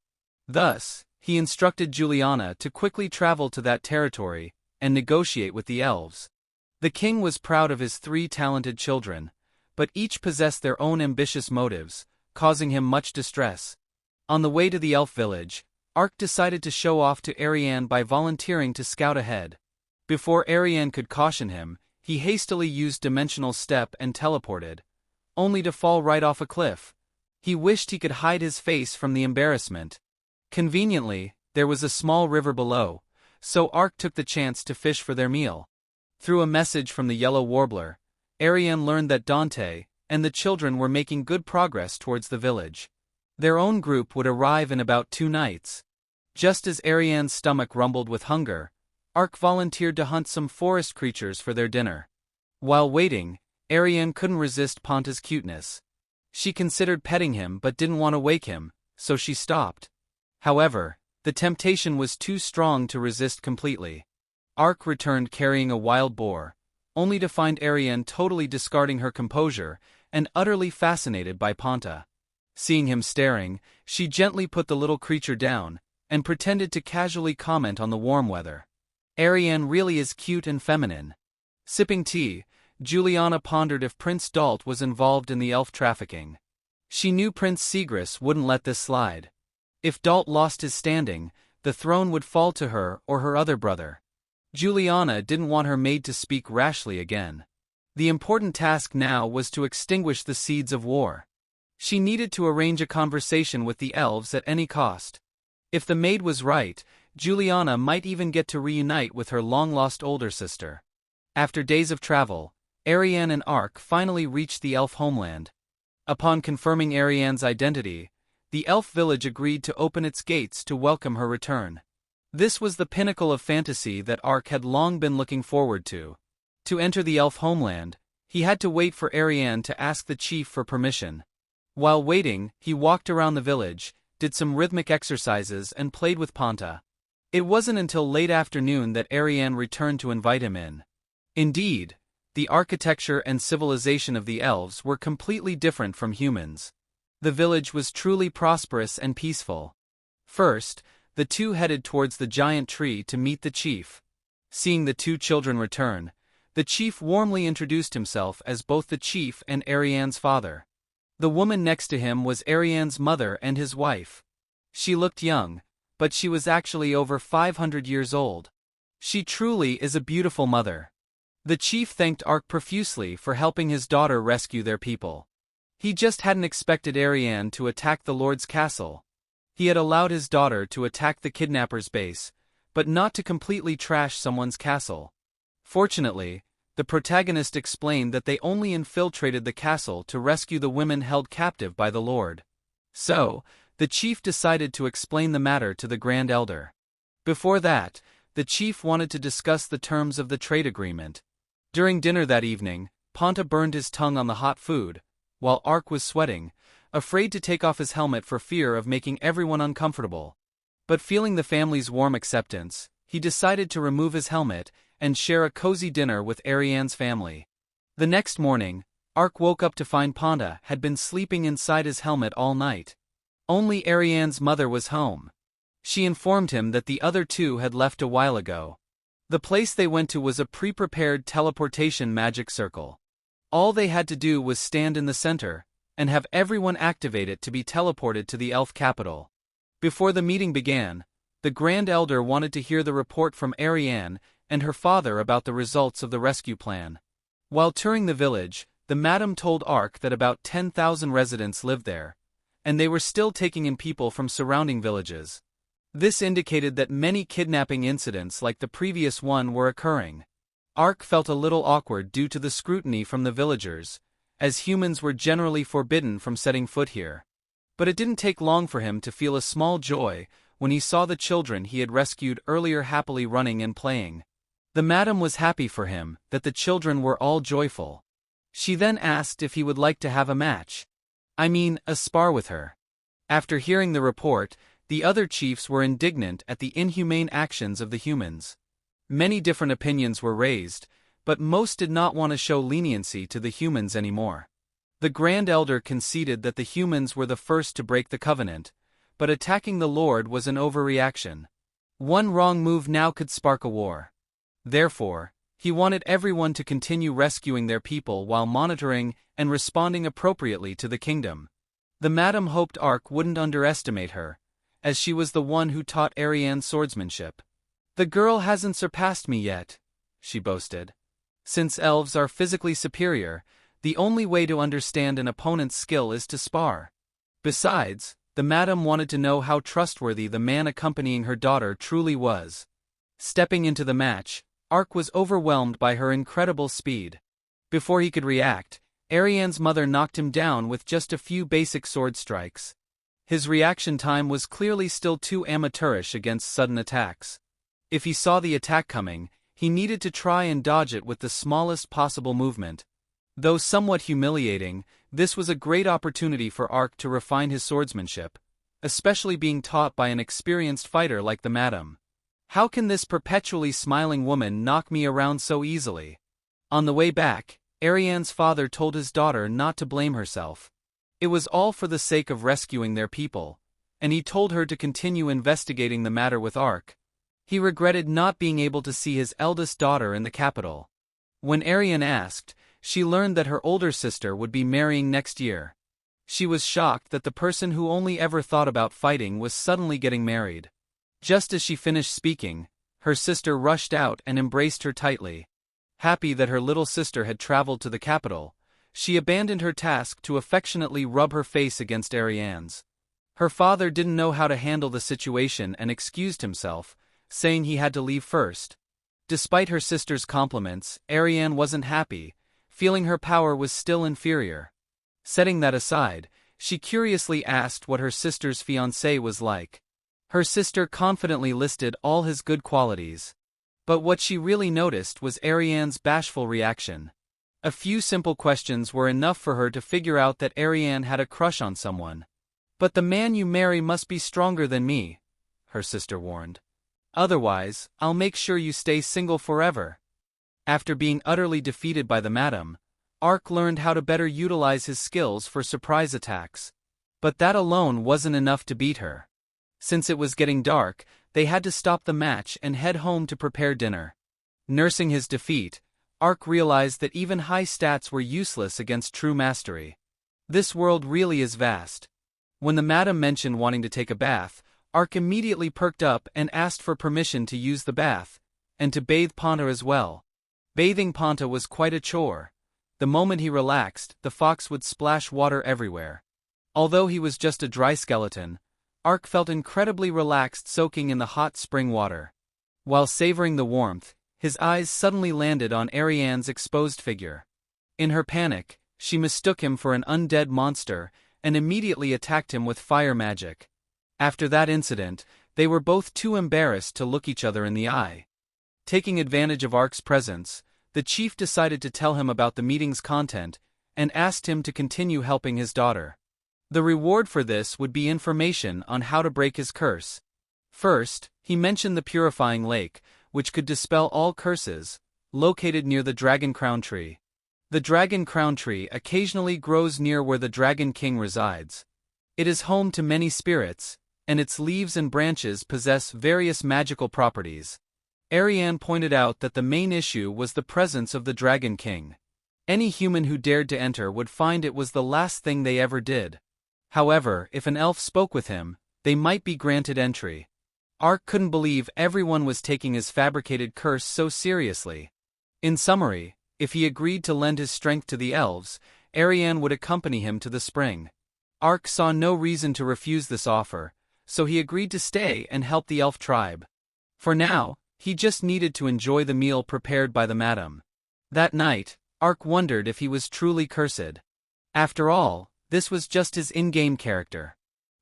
Thus, he instructed Juliana to quickly travel to that territory and negotiate with the elves. The king was proud of his 3 talented children, but each possessed their own ambitious motives, causing him much distress. On the way to the elf village, Ark decided to show off to Ariane by volunteering to scout ahead. Before Ariane could caution him, he hastily used Dimensional Step and teleported, only to fall right off a cliff. He wished he could hide his face from the embarrassment. Conveniently, there was a small river below, so Ark took the chance to fish for their meal. Through a message from the Yellow Warbler, Ariane learned that Dante and the children were making good progress towards the village. Their own group would arrive in about 2 nights. Just as Ariane's stomach rumbled with hunger, Ark volunteered to hunt some forest creatures for their dinner. While waiting, Ariane couldn't resist Ponta's cuteness. She considered petting him but didn't want to wake him, so she stopped. However, the temptation was too strong to resist completely. Ark returned carrying a wild boar, only to find Ariane totally discarding her composure and utterly fascinated by Ponta. Seeing him staring, she gently put the little creature down and pretended to casually comment on the warm weather. Ariane really is cute and feminine. Sipping tea, Juliana pondered if Prince Dalt was involved in the elf trafficking. She knew Prince Sigris wouldn't let this slide. If Dalt lost his standing, the throne would fall to her or her other brother. Juliana didn't want her maid to speak rashly again. The important task now was to extinguish the seeds of war. She needed to arrange a conversation with the elves at any cost. If the maid was right, Juliana might even get to reunite with her long-lost older sister. After days of travel, Ariane and Ark finally reached the elf homeland. Upon confirming Ariane's identity, the elf village agreed to open its gates to welcome her return. This was the pinnacle of fantasy that Ark had long been looking forward to. To enter the elf homeland, he had to wait for Ariane to ask the chief for permission. While waiting, he walked around the village, did some rhythmic exercises and played with Ponta. It wasn't until late afternoon that Ariane returned to invite him in. Indeed, the architecture and civilization of the elves were completely different from humans. The village was truly prosperous and peaceful. First, the two headed towards the giant tree to meet the chief. Seeing the 2 children return, the chief warmly introduced himself as both the chief and Ariane's father. The woman next to him was Ariane's mother and his wife. She looked young, but she was actually over 500 years old. She truly is a beautiful mother. The chief thanked Ark profusely for helping his daughter rescue their people. He just hadn't expected Ariane to attack the Lord's castle. He had allowed his daughter to attack the kidnapper's base, but not to completely trash someone's castle. Fortunately, the protagonist explained that they only infiltrated the castle to rescue the women held captive by the Lord. So, the chief decided to explain the matter to the Grand Elder. Before that, the chief wanted to discuss the terms of the trade agreement. During dinner that evening, Ponta burned his tongue on the hot food, while Ark was sweating, afraid to take off his helmet for fear of making everyone uncomfortable. But feeling the family's warm acceptance, he decided to remove his helmet and share a cozy dinner with Ariane's family. The next morning, Ark woke up to find Ponta had been sleeping inside his helmet all night. Only Ariane's mother was home. She informed him that the other 2 had left a while ago. The place they went to was a pre-prepared teleportation magic circle. All they had to do was stand in the center and have everyone activate it to be teleported to the elf capital. Before the meeting began, the Grand Elder wanted to hear the report from Ariane and her father about the results of the rescue plan. While touring the village, the madam told Ark that about 10,000 residents lived there, and they were still taking in people from surrounding villages. This indicated that many kidnapping incidents like the previous one were occurring. Ark felt a little awkward due to the scrutiny from the villagers, as humans were generally forbidden from setting foot here. But it didn't take long for him to feel a small joy when he saw the children he had rescued earlier happily running and playing. The madam was happy for him that the children were all joyful. She then asked if he would like to have a match. I mean, a spar with her. After hearing the report, the other chiefs were indignant at the inhumane actions of the humans. Many different opinions were raised, but most did not want to show leniency to the humans anymore. The Grand Elder conceded that the humans were the first to break the covenant, but attacking the Lord was an overreaction. One wrong move now could spark a war. Therefore, he wanted everyone to continue rescuing their people while monitoring and responding appropriately to the kingdom. The madam hoped Ark wouldn't underestimate her, as she was the one who taught Ariane swordsmanship. "The girl hasn't surpassed me yet," she boasted. "Since elves are physically superior, the only way to understand an opponent's skill is to spar." Besides, the madam wanted to know how trustworthy the man accompanying her daughter truly was. Stepping into the match, Ark was overwhelmed by her incredible speed. Before he could react, Ariane's mother knocked him down with just a few basic sword strikes. His reaction time was clearly still too amateurish against sudden attacks. If he saw the attack coming, he needed to try and dodge it with the smallest possible movement. Though somewhat humiliating, this was a great opportunity for Ark to refine his swordsmanship, especially being taught by an experienced fighter like the madam. "How can this perpetually smiling woman knock me around so easily?" On the way back, Ariane's father told his daughter not to blame herself. It was all for the sake of rescuing their people, and he told her to continue investigating the matter with Ark. He regretted not being able to see his eldest daughter in the capital. When Ariane asked, she learned that her older sister would be marrying next year. She was shocked that the person who only ever thought about fighting was suddenly getting married. Just as she finished speaking, her sister rushed out and embraced her tightly. Happy that her little sister had traveled to the capital, she abandoned her task to affectionately rub her face against Ariane's. Her father didn't know how to handle the situation and excused himself, saying he had to leave first. Despite her sister's compliments, Ariane wasn't happy, feeling her power was still inferior. Setting that aside, she curiously asked what her sister's fiancé was like. Her sister confidently listed all his good qualities. But what she really noticed was Ariane's bashful reaction. A few simple questions were enough for her to figure out that Ariane had a crush on someone. "But the man you marry must be stronger than me," her sister warned. "Otherwise, I'll make sure you stay single forever." After being utterly defeated by the madam, Ark learned how to better utilize his skills for surprise attacks. But that alone wasn't enough to beat her. Since it was getting dark, they had to stop the match and head home to prepare dinner. Nursing his defeat, Ark realized that even high stats were useless against true mastery. This world really is vast. When the madam mentioned wanting to take a bath, Ark immediately perked up and asked for permission to use the bath, and to bathe Ponta as well. Bathing Ponta was quite a chore. The moment he relaxed, the fox would splash water everywhere. Although he was just a dry skeleton, Ark felt incredibly relaxed soaking in the hot spring water. While savoring the warmth, his eyes suddenly landed on Ariane's exposed figure. In her panic, she mistook him for an undead monster and immediately attacked him with fire magic. After that incident, they were both too embarrassed to look each other in the eye. Taking advantage of Ark's presence, the chief decided to tell him about the meeting's content and asked him to continue helping his daughter. The reward for this would be information on how to break his curse. First, he mentioned the purifying lake, which could dispel all curses, located near the Dragon Crown Tree. The Dragon Crown Tree occasionally grows near where the Dragon King resides. It is home to many spirits, and its leaves and branches possess various magical properties. Ariane pointed out that the main issue was the presence of the Dragon King. Any human who dared to enter would find it was the last thing they ever did. However, if an elf spoke with him, they might be granted entry. Ark couldn't believe everyone was taking his fabricated curse so seriously. In summary, if he agreed to lend his strength to the elves, Ariane would accompany him to the spring. Ark saw no reason to refuse this offer, so he agreed to stay and help the elf tribe. For now, he just needed to enjoy the meal prepared by the madam. That night, Ark wondered if he was truly cursed. After all, this was just his in-game character.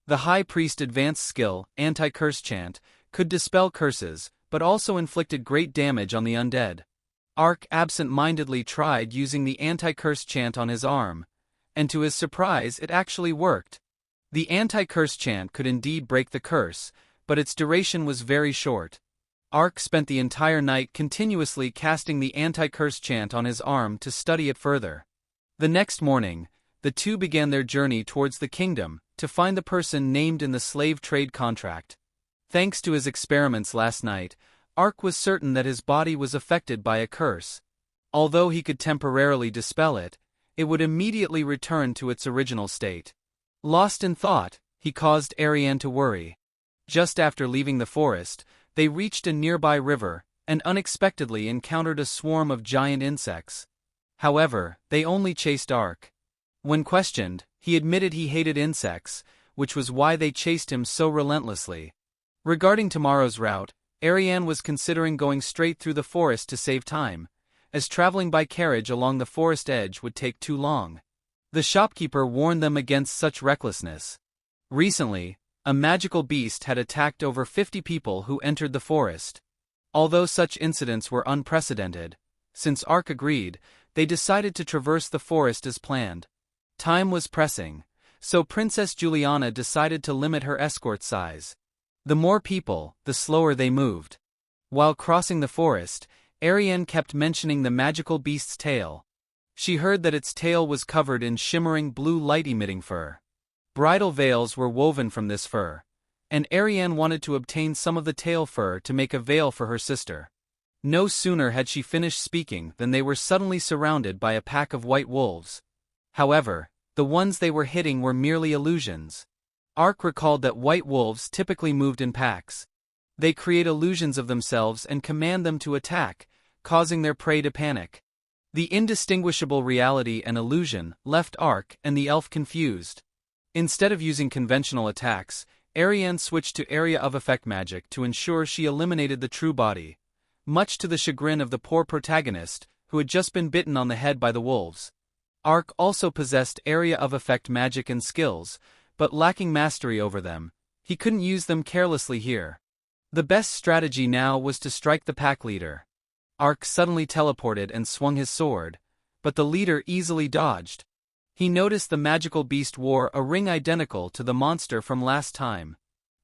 The High Priest's advanced skill, Anti-Curse Chant, could dispel curses, but also inflicted great damage on the undead. Ark absent-mindedly tried using the anti-curse chant on his arm, and to his surprise it actually worked. The anti-curse chant could indeed break the curse, but its duration was very short. Ark spent the entire night continuously casting the anti-curse chant on his arm to study it further. The next morning, the two began their journey towards the kingdom to find the person named in the slave trade contract. Thanks to his experiments last night, Ark was certain that his body was affected by a curse. Although he could temporarily dispel it, it would immediately return to its original state. Lost in thought, he caused Ariane to worry. Just after leaving the forest, they reached a nearby river and unexpectedly encountered a swarm of giant insects. However, they only chased Ark. When questioned, he admitted he hated insects, which was why they chased him so relentlessly. Regarding tomorrow's route, Ariane was considering going straight through the forest to save time, as traveling by carriage along the forest edge would take too long. The shopkeeper warned them against such recklessness. Recently, a magical beast had attacked over 50 people who entered the forest. Although such incidents were unprecedented, since Ark agreed, they decided to traverse the forest as planned. Time was pressing, so Princess Juliana decided to limit her escort size. The more people, the slower they moved. While crossing the forest, Ariane kept mentioning the magical beast's tail. She heard that its tail was covered in shimmering blue light-emitting fur. Bridal veils were woven from this fur, and Ariane wanted to obtain some of the tail fur to make a veil for her sister. No sooner had she finished speaking than they were suddenly surrounded by a pack of white wolves. However, the ones they were hitting were merely illusions. Ark recalled that white wolves typically moved in packs. They create illusions of themselves and command them to attack, causing their prey to panic. The indistinguishable reality and illusion left Ark and the elf confused. Instead of using conventional attacks, Ariane switched to area of effect magic to ensure she eliminated the true body, much to the chagrin of the poor protagonist, who had just been bitten on the head by the wolves. Ark also possessed area of effect magic and skills, but lacking mastery over them, he couldn't use them carelessly here. The best strategy now was to strike the pack leader. Ark suddenly teleported and swung his sword, but the leader easily dodged. He noticed the magical beast wore a ring identical to the monster from last time.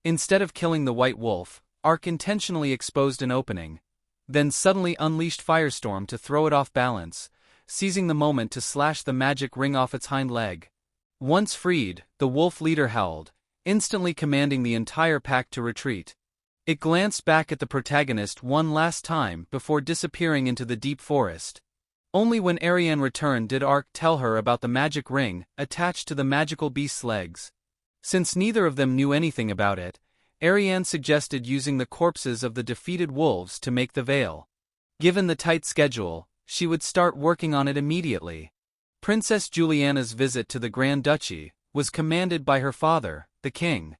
Instead of killing the white wolf, Ark intentionally exposed an opening, then suddenly unleashed Firestorm to throw it off balance, seizing the moment to slash the magic ring off its hind leg. Once freed, the wolf leader howled, instantly commanding the entire pack to retreat. It glanced back at the protagonist one last time before disappearing into the deep forest. Only when Ariane returned did Ark tell her about the magic ring attached to the magical beast's legs. Since neither of them knew anything about it, Ariane suggested using the corpses of the defeated wolves to make the veil. Given the tight schedule, she would start working on it immediately. Princess Juliana's visit to the Grand Duchy was commanded by her father, the king.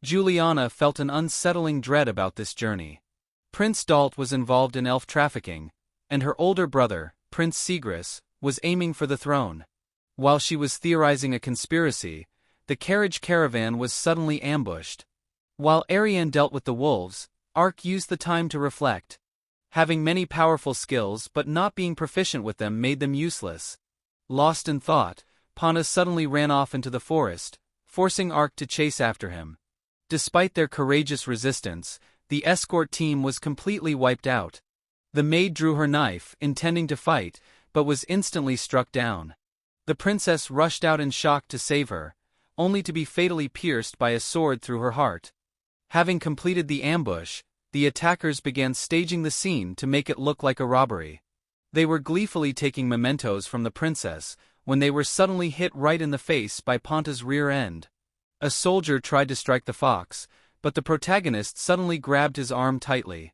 Juliana felt an unsettling dread about this journey. Prince Dalt was involved in elf trafficking, and her older brother, Prince Sigris, was aiming for the throne. While she was theorizing a conspiracy, the carriage caravan was suddenly ambushed. While Ariane dealt with the wolves, Ark used the time to reflect. Having many powerful skills but not being proficient with them made them useless. Lost in thought, Pana suddenly ran off into the forest, forcing Ark to chase after him. Despite their courageous resistance, the escort team was completely wiped out. The maid drew her knife, intending to fight, but was instantly struck down. The princess rushed out in shock to save her, only to be fatally pierced by a sword through her heart. Having completed the ambush, the attackers began staging the scene to make it look like a robbery. They were gleefully taking mementos from the princess, when they were suddenly hit right in the face by Panta's rear end. A soldier tried to strike the fox, but the protagonist suddenly grabbed his arm tightly.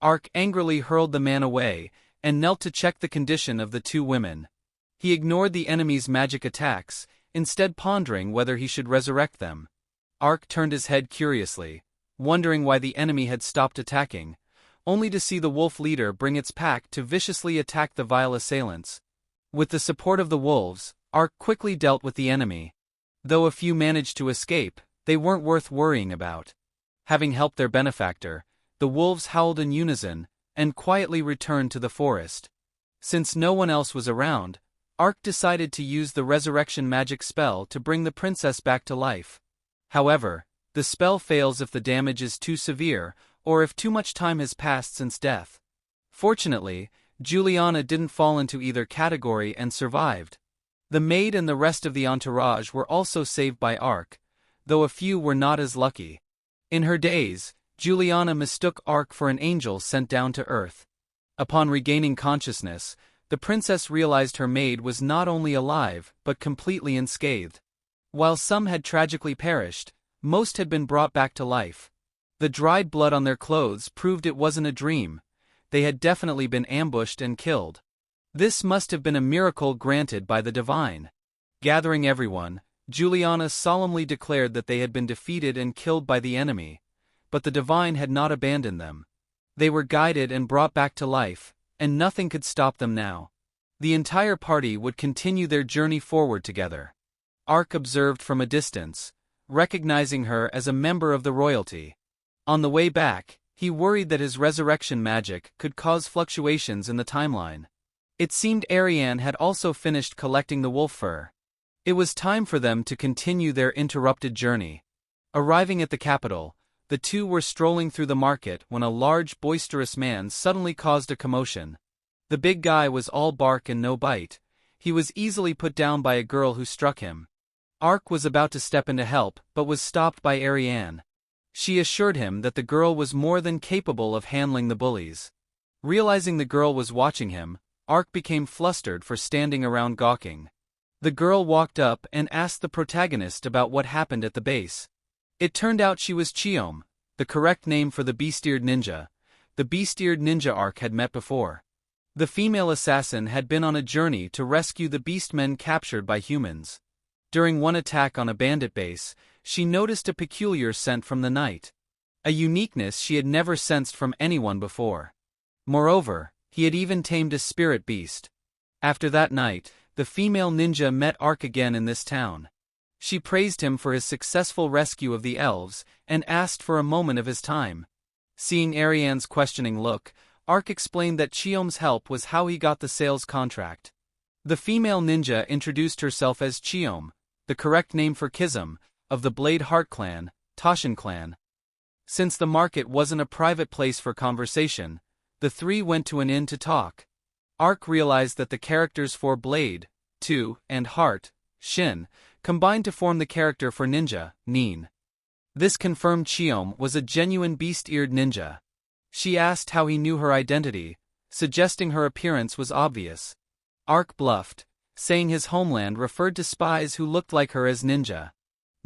Ark angrily hurled the man away, and knelt to check the condition of the two women. He ignored the enemy's magic attacks, instead pondering whether he should resurrect them. Ark turned his head curiously, wondering why the enemy had stopped attacking, only to see the wolf leader bring its pack to viciously attack the vile assailants. With the support of the wolves, Ark quickly dealt with the enemy. Though a few managed to escape, they weren't worth worrying about. Having helped their benefactor, the wolves howled in unison, and quietly returned to the forest. Since no one else was around, Ark decided to use the resurrection magic spell to bring the princess back to life. However, the spell fails if the damage is too severe, or if too much time has passed since death. Fortunately, Juliana didn't fall into either category and survived. The maid and the rest of the entourage were also saved by Ark, though a few were not as lucky. In her daze, Juliana mistook Ark for an angel sent down to earth. Upon regaining consciousness, the princess realized her maid was not only alive but completely unscathed. While some had tragically perished, most had been brought back to life. The dried blood on their clothes proved it wasn't a dream. They had definitely been ambushed and killed. This must have been a miracle granted by the divine. Gathering everyone, Juliana solemnly declared that they had been defeated and killed by the enemy, but the divine had not abandoned them. They were guided and brought back to life, and nothing could stop them now. The entire party would continue their journey forward together. Ark observed from a distance, recognizing her as a member of the royalty. On the way back, he worried that his resurrection magic could cause fluctuations in the timeline. It seemed Ariane had also finished collecting the wolf fur. It was time for them to continue their interrupted journey. Arriving at the capital, the two were strolling through the market when a large boisterous man suddenly caused a commotion. The big guy was all bark and no bite. He was easily put down by a girl who struck him. Ark was about to step in to help but was stopped by Ariane. She assured him that the girl was more than capable of handling the bullies. Realizing the girl was watching him, Ark became flustered for standing around gawking. The girl walked up and asked the protagonist about what happened at the base. It turned out she was Chiom, the correct name for the beast-eared ninja. The beast-eared ninja Ark had met before. The female assassin had been on a journey to rescue the beastmen captured by humans. During one attack on a bandit base, she noticed a peculiar scent from the night. A uniqueness she had never sensed from anyone before. Moreover, he had even tamed a spirit beast. After that night, the female ninja met Ark again in this town. She praised him for his successful rescue of the elves and asked for a moment of his time. Seeing Ariane's questioning look, Ark explained that Chiom's help was how he got the sales contract. The female ninja introduced herself as Chiom, the correct name for Kizum, of the Blade Heart clan, Toshin clan. Since the market wasn't a private place for conversation, the three went to an inn to talk. Ark realized that the characters for Blade, Tu, and Heart, Shin, combined to form the character for Ninja, Nin. This confirmed Chiom was a genuine beast-eared ninja. She asked how he knew her identity, suggesting her appearance was obvious. Ark bluffed, saying his homeland referred to spies who looked like her as ninja.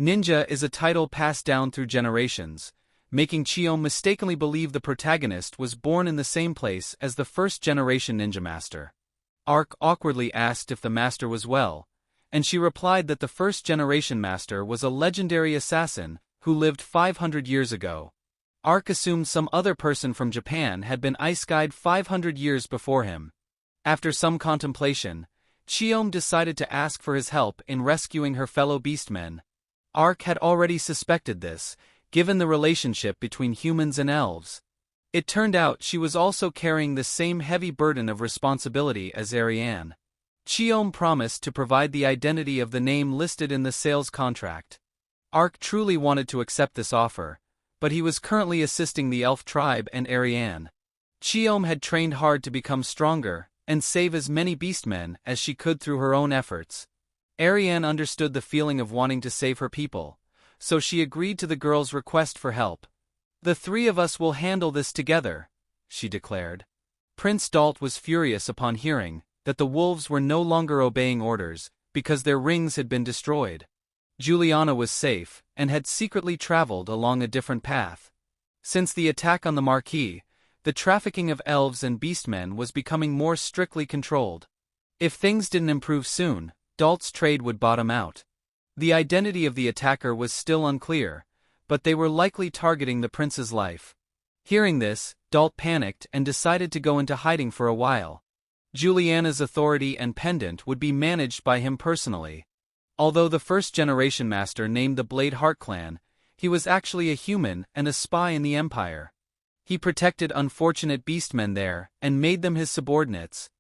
Ninja is a title passed down through generations, making Chiom mistakenly believe the protagonist was born in the same place as the first-generation ninja master. Ark awkwardly asked if the master was well, and she replied that the first-generation master was a legendary assassin who lived 500 years ago. Ark assumed some other person from Japan had been ice-guyed 500 years before him. After some contemplation, Chiom decided to ask for his help in rescuing her fellow beastmen. Ark had already suspected this, given the relationship between humans and elves. It turned out she was also carrying the same heavy burden of responsibility as Ariane. Chiom promised to provide the identity of the name listed in the sales contract. Ark truly wanted to accept this offer, but he was currently assisting the elf tribe and Ariane. Chiom had trained hard to become stronger and save as many beastmen as she could through her own efforts. Ariane understood the feeling of wanting to save her people, so she agreed to the girl's request for help. "The three of us will handle this together," she declared. Prince Dalt was furious upon hearing that the wolves were no longer obeying orders because their rings had been destroyed. Juliana was safe and had secretly traveled along a different path. Since the attack on the marquee, the trafficking of elves and beastmen was becoming more strictly controlled. If things didn't improve soon, Dalt's trade would bottom out. The identity of the attacker was still unclear, but they were likely targeting the prince's life. Hearing this, Dalt panicked and decided to go into hiding for a while. Juliana's authority and pendant would be managed by him personally. Although the first-generation master named the Blade Heart clan, he was actually a human and a spy in the Empire. He protected unfortunate beastmen there and made them his subordinates.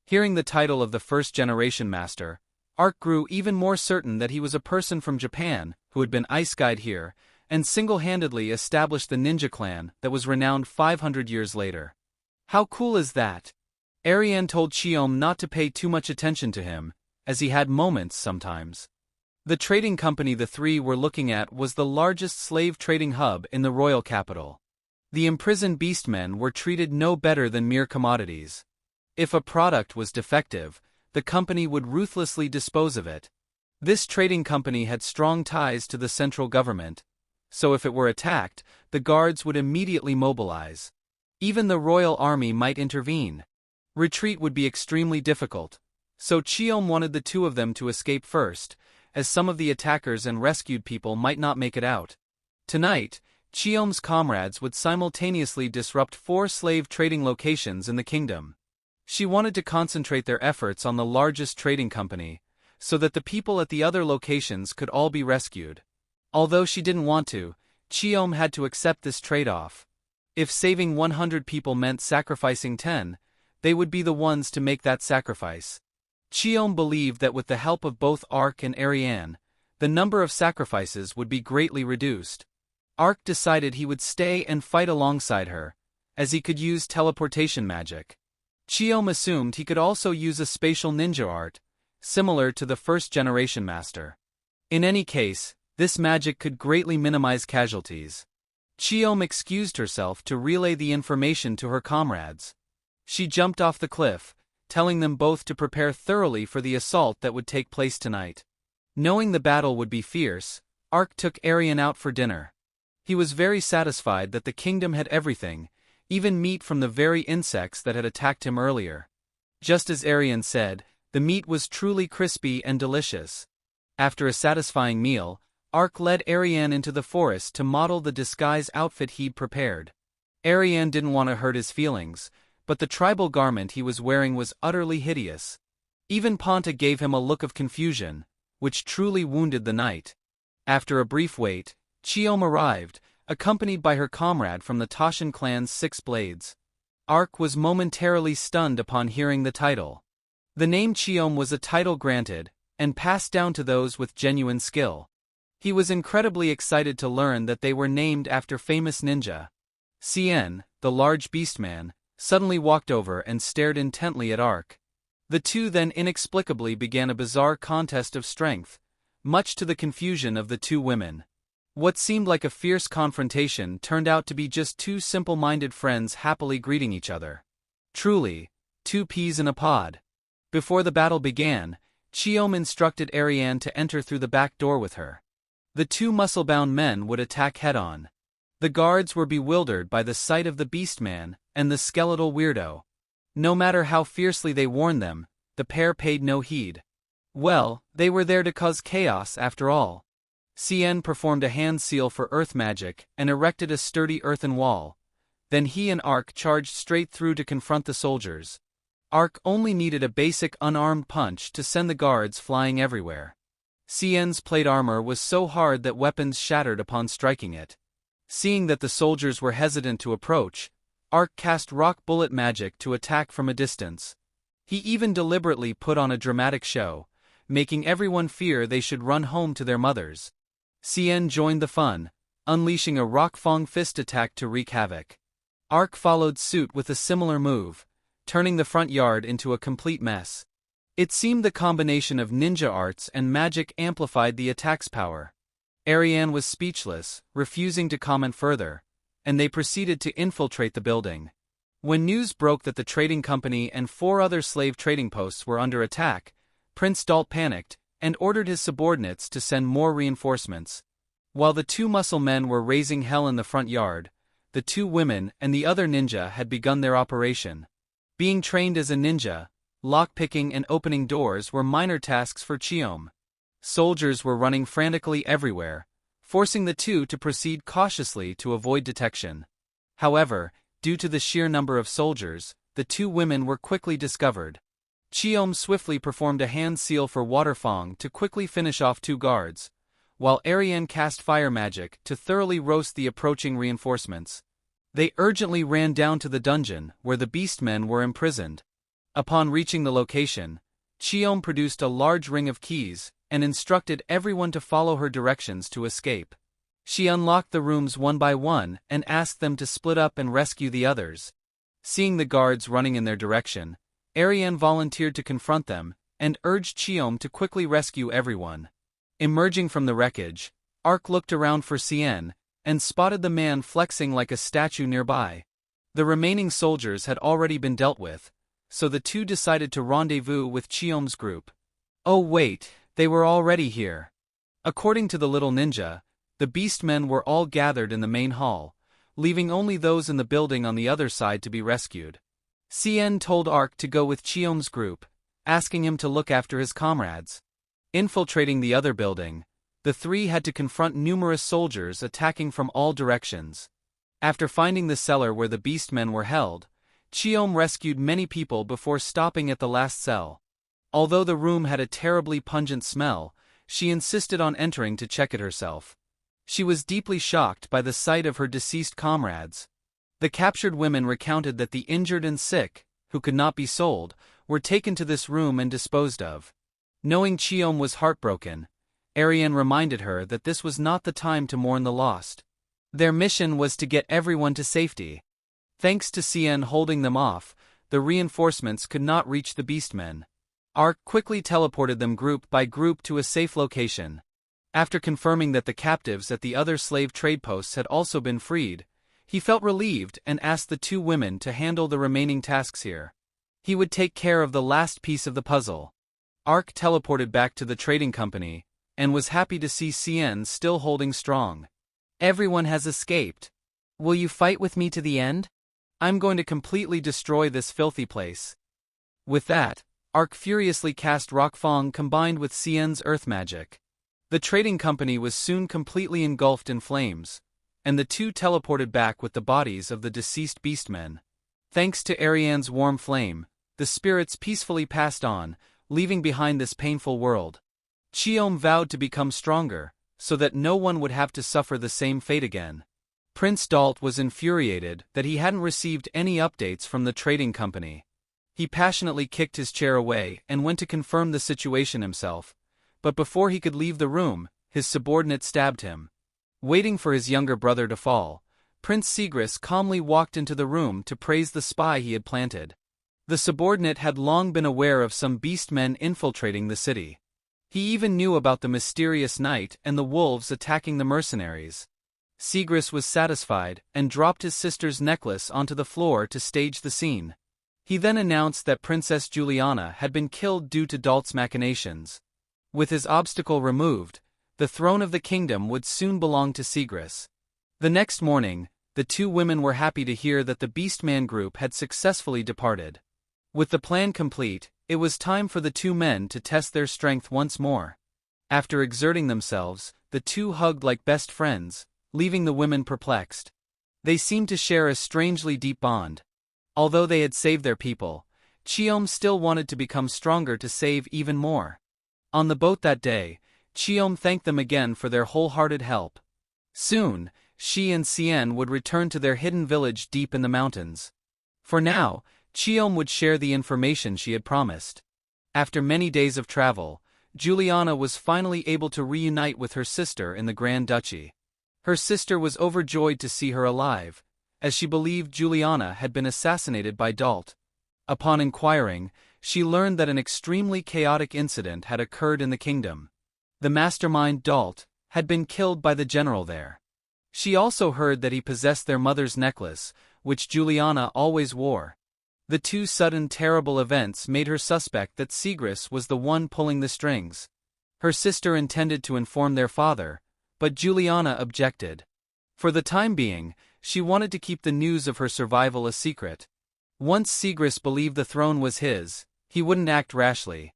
Hearing the title of the first-generation master, Ark grew even more certain that he was a person from Japan who had been ice-guyed here and single-handedly established the ninja clan that was renowned 500 years later. How cool is that? Ariane told Cheom not to pay too much attention to him, as he had moments sometimes. The trading company the three were looking at was the largest slave trading hub in the royal capital. The imprisoned beastmen were treated no better than mere commodities. If a product was defective, the company would ruthlessly dispose of it. This trading company had strong ties to the central government, so if it were attacked, the guards would immediately mobilize. Even the royal army might intervene. Retreat would be extremely difficult, so Cheom wanted the two of them to escape first, as some of the attackers and rescued people might not make it out. Tonight, Cheom's comrades would simultaneously disrupt 4 slave trading locations in the kingdom. She wanted to concentrate their efforts on the largest trading company, so that the people at the other locations could all be rescued. Although she didn't want to, Cheom had to accept this trade-off. If saving 100 people meant sacrificing 10, they would be the ones to make that sacrifice. Cheom believed that with the help of both Ark and Ariane, the number of sacrifices would be greatly reduced. Ark decided he would stay and fight alongside her, as he could use teleportation magic. Cheom assumed he could also use a spatial ninja art, similar to the first-generation master. In any case, this magic could greatly minimize casualties. Cheom excused herself to relay the information to her comrades. She jumped off the cliff, telling them both to prepare thoroughly for the assault that would take place tonight. Knowing the battle would be fierce, Ark took Ariane out for dinner. He was very satisfied that the kingdom had everything, even meat from the very insects that had attacked him earlier. Just as Ariane said, the meat was truly crispy and delicious. After a satisfying meal, Ark led Ariane into the forest to model the disguise outfit he'd prepared. Ariane didn't want to hurt his feelings, but the tribal garment he was wearing was utterly hideous. Even Ponta gave him a look of confusion, which truly wounded the knight. After a brief wait, Cheom arrived, accompanied by her comrade from the Toshan clan's 6 Blades. Ark was momentarily stunned upon hearing the title. The name Cheom was a title granted, and passed down to those with genuine skill. He was incredibly excited to learn that they were named after famous ninja. Cien, the large beastman, suddenly walked over and stared intently at Ark. The two then inexplicably began a bizarre contest of strength, much to the confusion of the two women. What seemed like a fierce confrontation turned out to be just two simple-minded friends happily greeting each other. Truly, 2 peas in a pod. Before the battle began, Cheom instructed Ariane to enter through the back door with her. The 2 muscle-bound men would attack head-on. The guards were bewildered by the sight of the beastman and the skeletal weirdo. No matter how fiercely they warned them, the pair paid no heed. Well, they were there to cause chaos after all. Cien performed a hand seal for earth magic and erected a sturdy earthen wall. Then he and Ark charged straight through to confront the soldiers. Ark only needed a basic unarmed punch to send the guards flying everywhere. Cien's plate armor was so hard that weapons shattered upon striking it. Seeing that the soldiers were hesitant to approach, Ark cast rock bullet magic to attack from a distance. He even deliberately put on a dramatic show, making everyone fear they should run home to their mothers. Cien joined the fun, unleashing a rock fong fist attack to wreak havoc. Ark followed suit with a similar move, turning the front yard into a complete mess. It seemed the combination of ninja arts and magic amplified the attack's power. Ariane was speechless, refusing to comment further, and they proceeded to infiltrate the building. When news broke that the trading company and 4 other slave trading posts were under attack, Prince Dalt panicked and ordered his subordinates to send more reinforcements. While the 2 muscle men were raising hell in the front yard, the 2 women and the other ninja had begun their operation. Being trained as a ninja, lockpicking and opening doors were minor tasks for Cheom. Soldiers were running frantically everywhere, forcing the two to proceed cautiously to avoid detection. However, due to the sheer number of soldiers, the 2 women were quickly discovered. Cheom swiftly performed a hand seal for Waterfong to quickly finish off 2 guards, while Ariane cast fire magic to thoroughly roast the approaching reinforcements. They urgently ran down to the dungeon where the beastmen were imprisoned. Upon reaching the location, Cheom produced a large ring of keys and instructed everyone to follow her directions to escape. She unlocked the rooms one by one and asked them to split up and rescue the others. Seeing the guards running in their direction, Ariane volunteered to confront them and urged Cheom to quickly rescue everyone. Emerging from the wreckage, Ark looked around for Cien and spotted the man flexing like a statue nearby. The remaining soldiers had already been dealt with, so the two decided to rendezvous with Cheom's group. Oh wait, they were already here. According to the little ninja, the beastmen were all gathered in the main hall, leaving only those in the building on the other side to be rescued. Cien told Ark to go with Cheom's group, asking him to look after his comrades. Infiltrating the other building, the three had to confront numerous soldiers attacking from all directions. After finding the cellar where the beastmen were held, Cheom rescued many people before stopping at the last cell. Although the room had a terribly pungent smell, she insisted on entering to check it herself. She was deeply shocked by the sight of her deceased comrades. The captured women recounted that the injured and sick, who could not be sold, were taken to this room and disposed of. Knowing Cheom was heartbroken, Ariane reminded her that this was not the time to mourn the lost. Their mission was to get everyone to safety. Thanks to Cien holding them off, the reinforcements could not reach the beastmen. Ark quickly teleported them group by group to a safe location. After confirming that the captives at the other slave trade posts had also been freed, he felt relieved and asked the two women to handle the remaining tasks here. He would take care of the last piece of the puzzle. Ark teleported back to the trading company, and was happy to see Cien still holding strong. Everyone has escaped. Will you fight with me to the end? I'm going to completely destroy this filthy place. With that, Ark furiously cast Rock Fong combined with Cien's earth magic. The trading company was soon completely engulfed in flames, and the two teleported back with the bodies of the deceased beastmen. Thanks to Ariane's warm flame, the spirits peacefully passed on, leaving behind this painful world. Cheom vowed to become stronger, so that no one would have to suffer the same fate again. Prince Dalt was infuriated that he hadn't received any updates from the trading company. He passionately kicked his chair away and went to confirm the situation himself, but before he could leave the room, his subordinate stabbed him. Waiting for his younger brother to fall, Prince Sigris calmly walked into the room to praise the spy he had planted. The subordinate had long been aware of some beastmen infiltrating the city. He even knew about the mysterious night and the wolves attacking the mercenaries. Sigris was satisfied and dropped his sister's necklace onto the floor to stage the scene. He then announced that Princess Juliana had been killed due to Dalt's machinations. With his obstacle removed, the throne of the kingdom would soon belong to Sigris. The next morning, the two women were happy to hear that the Beastman group had successfully departed. With the plan complete, it was time for the two men to test their strength once more. After exerting themselves, the two hugged like best friends, leaving the women perplexed. They seemed to share a strangely deep bond. Although they had saved their people, Cheom still wanted to become stronger to save even more. On the boat that day, Cheom thanked them again for their wholehearted help. Soon, she and Cien would return to their hidden village deep in the mountains. For now, Cheom would share the information she had promised. After many days of travel, Juliana was finally able to reunite with her sister in the Grand Duchy. Her sister was overjoyed to see her alive, as she believed Juliana had been assassinated by Dalt. Upon inquiring, she learned that an extremely chaotic incident had occurred in the kingdom. The mastermind Dalt had been killed by the general there. She also heard that he possessed their mother's necklace, which Juliana always wore. The two sudden terrible events made her suspect that Sigris was the one pulling the strings. Her sister intended to inform their father, but Juliana objected. For the time being, she wanted to keep the news of her survival a secret. Once Sigris believed the throne was his, he wouldn't act rashly.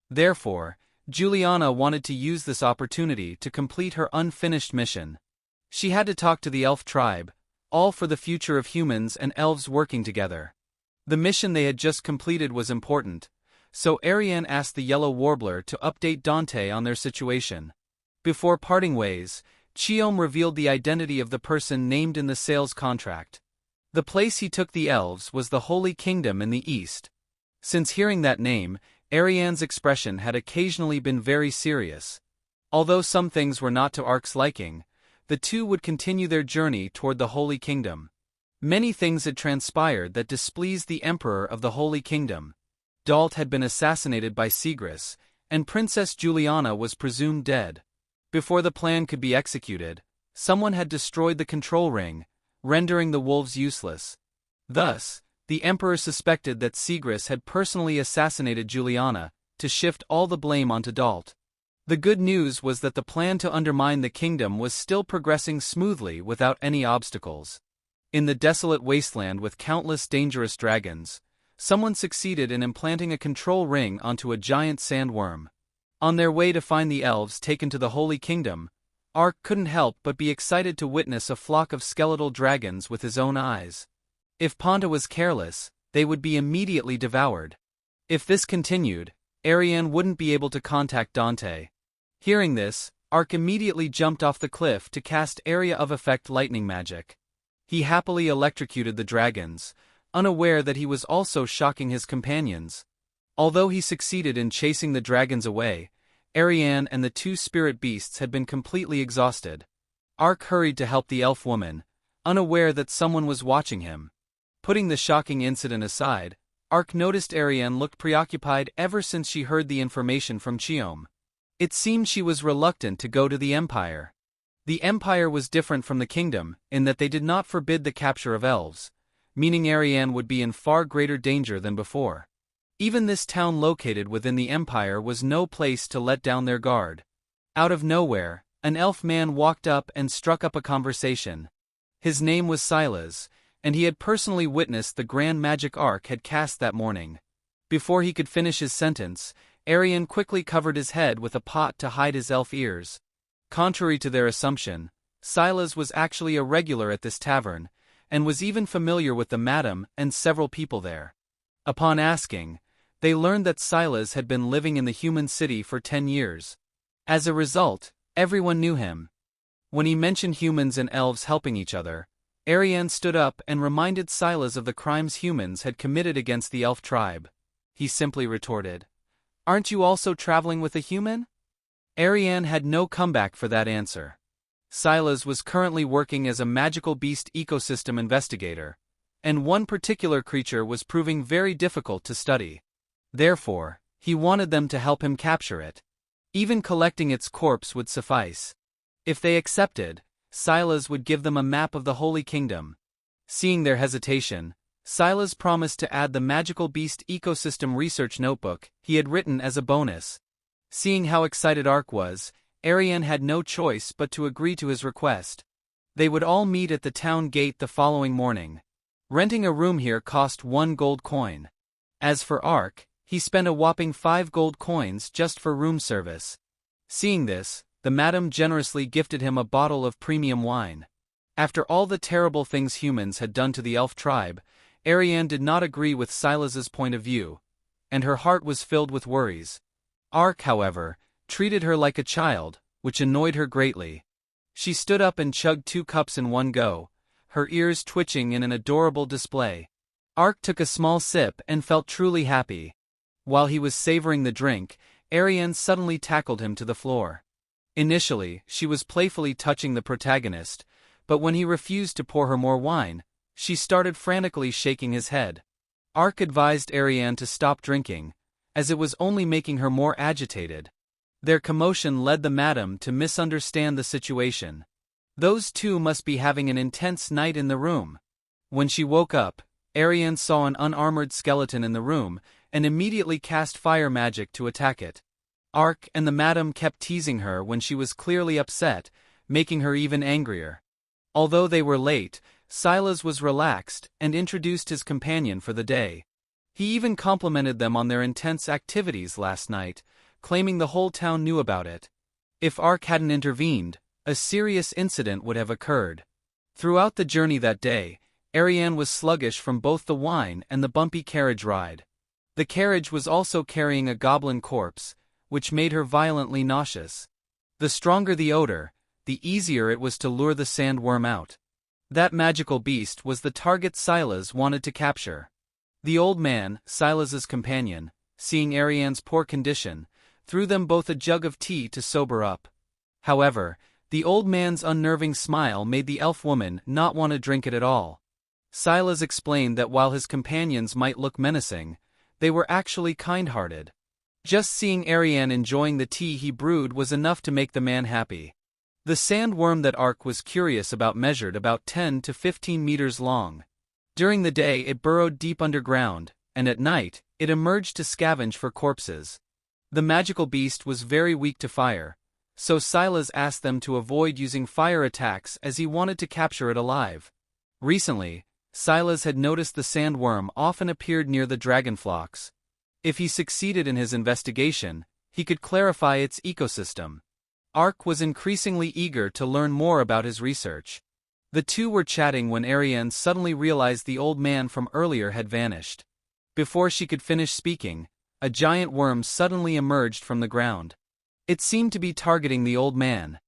Therefore, Juliana wanted to use this opportunity to complete her unfinished mission. She had to talk to the elf tribe, all for the future of humans and elves working together. The mission they had just completed was important, so Ariane asked the Yellow Warbler to update Dante on their situation. Before parting ways, Cheom revealed the identity of the person named in the sales contract. The place he took the elves was the Holy Kingdom in the east. Since hearing that name, Ariane's expression had occasionally been very serious. Although some things were not to Ark's liking, the two would continue their journey toward the Holy Kingdom. Many things had transpired that displeased the Emperor of the Holy Kingdom. Dalt had been assassinated by Sigris, and Princess Juliana was presumed dead. Before the plan could be executed, someone had destroyed the control ring, rendering the wolves useless. Thus, the Emperor suspected that Sigris had personally assassinated Juliana, to shift all the blame onto Dalt. The good news was that the plan to undermine the kingdom was still progressing smoothly without any obstacles. In the desolate wasteland with countless dangerous dragons, someone succeeded in implanting a control ring onto a giant sandworm. On their way to find the elves taken to the Holy Kingdom, Ark couldn't help but be excited to witness a flock of skeletal dragons with his own eyes. If Ponta was careless, they would be immediately devoured. If this continued, Ariane wouldn't be able to contact Dante. Hearing this, Ark immediately jumped off the cliff to cast Area of Effect lightning magic. He happily electrocuted the dragons, unaware that he was also shocking his companions. Although he succeeded in chasing the dragons away, Ariane and the two spirit beasts had been completely exhausted. Ark hurried to help the elf woman, unaware that someone was watching him. Putting the shocking incident aside, Ark noticed Ariane looked preoccupied ever since she heard the information from Chiom. It seemed she was reluctant to go to the Empire. The Empire was different from the kingdom in that they did not forbid the capture of elves, meaning Ariane would be in far greater danger than before. Even this town located within the Empire was no place to let down their guard. Out of nowhere, an elf man walked up and struck up a conversation. His name was Silas, and he had personally witnessed the grand magic Ark had cast that morning. Before he could finish his sentence, Ariane quickly covered his head with a pot to hide his elf ears. Contrary to their assumption, Silas was actually a regular at this tavern, and was even familiar with the madam and several people there. Upon asking, they learned that Silas had been living in the human city for 10 years. As a result, everyone knew him. When he mentioned humans and elves helping each other, Ariane stood up and reminded Silas of the crimes humans had committed against the elf tribe. He simply retorted, "Aren't you also traveling with a human?" Ariane had no comeback for that answer. Silas was currently working as a magical beast ecosystem investigator, and one particular creature was proving very difficult to study. Therefore, he wanted them to help him capture it. Even collecting its corpse would suffice. If they accepted, Silas would give them a map of the Holy Kingdom. Seeing their hesitation, Silas promised to add the magical beast ecosystem research notebook he had written as a bonus. Seeing how excited Ark was, Ariane had no choice but to agree to his request. They would all meet at the town gate the following morning. Renting a room here cost 1 gold coin. As for Ark, he spent a whopping 5 gold coins just for room service. Seeing this, the madam generously gifted him a bottle of premium wine. After all the terrible things humans had done to the elf tribe, Ariane did not agree with Silas's point of view, and her heart was filled with worries. Ark, however, treated her like a child, which annoyed her greatly. She stood up and chugged 2 cups in one go, her ears twitching in an adorable display. Ark took a small sip and felt truly happy. While he was savoring the drink, Ariane suddenly tackled him to the floor. Initially, she was playfully touching the protagonist, but when he refused to pour her more wine, she started frantically shaking his head. Ark advised Ariane to stop drinking, as it was only making her more agitated. Their commotion led the madam to misunderstand the situation. Those two must be having an intense night in the room. When she woke up, Ariane saw an unarmored skeleton in the room and immediately cast fire magic to attack it. Ark and the madam kept teasing her when she was clearly upset, making her even angrier. Although they were late, Silas was relaxed and introduced his companion for the day. He even complimented them on their intense activities last night, claiming the whole town knew about it. If Ark hadn't intervened, a serious incident would have occurred. Throughout the journey that day, Ariane was sluggish from both the wine and the bumpy carriage ride. The carriage was also carrying a goblin corpse, which made her violently nauseous. The stronger the odor, the easier it was to lure the sandworm out. That magical beast was the target Silas wanted to capture. The old man, Silas's companion, seeing Ariane's poor condition, threw them both a jug of tea to sober up. However, the old man's unnerving smile made the elf woman not want to drink it at all. Silas explained that while his companions might look menacing, they were actually kind-hearted. Just seeing Ariane enjoying the tea he brewed was enough to make the man happy. The sandworm that Ark was curious about measured about 10 to 15 meters long. During the day it burrowed deep underground, and at night, it emerged to scavenge for corpses. The magical beast was very weak to fire, so Silas asked them to avoid using fire attacks as he wanted to capture it alive. Recently, Silas had noticed the sandworm often appeared near the dragon flocks. If he succeeded in his investigation, he could clarify its ecosystem. Ark was increasingly eager to learn more about his research. The two were chatting when Ariane suddenly realized the old man from earlier had vanished. Before she could finish speaking, a giant worm suddenly emerged from the ground. It seemed to be targeting the old man.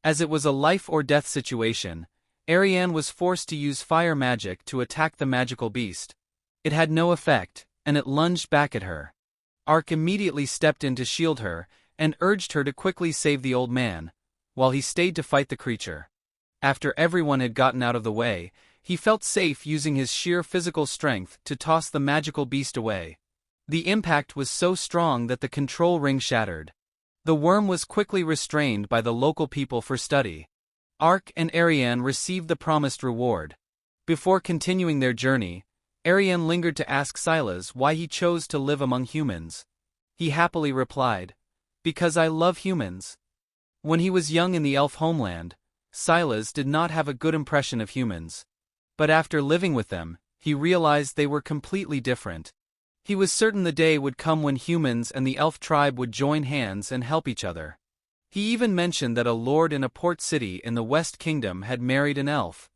As it was a life-or-death situation, Ariane was forced to use fire magic to attack the magical beast. It had no effect, and it lunged back at her. Ark immediately stepped in to shield her, and urged her to quickly save the old man, while he stayed to fight the creature. After everyone had gotten out of the way, he felt safe using his sheer physical strength to toss the magical beast away. The impact was so strong that the control ring shattered. The worm was quickly restrained by the local people for study. Ark and Ariane received the promised reward. Before continuing their journey, Ariane lingered to ask Silas why he chose to live among humans. He happily replied, "Because I love humans." When he was young in the elf homeland, Silas did not have a good impression of humans. But after living with them, he realized they were completely different. He was certain the day would come when humans and the elf tribe would join hands and help each other. He even mentioned that a lord in a port city in the West Kingdom had married an elf.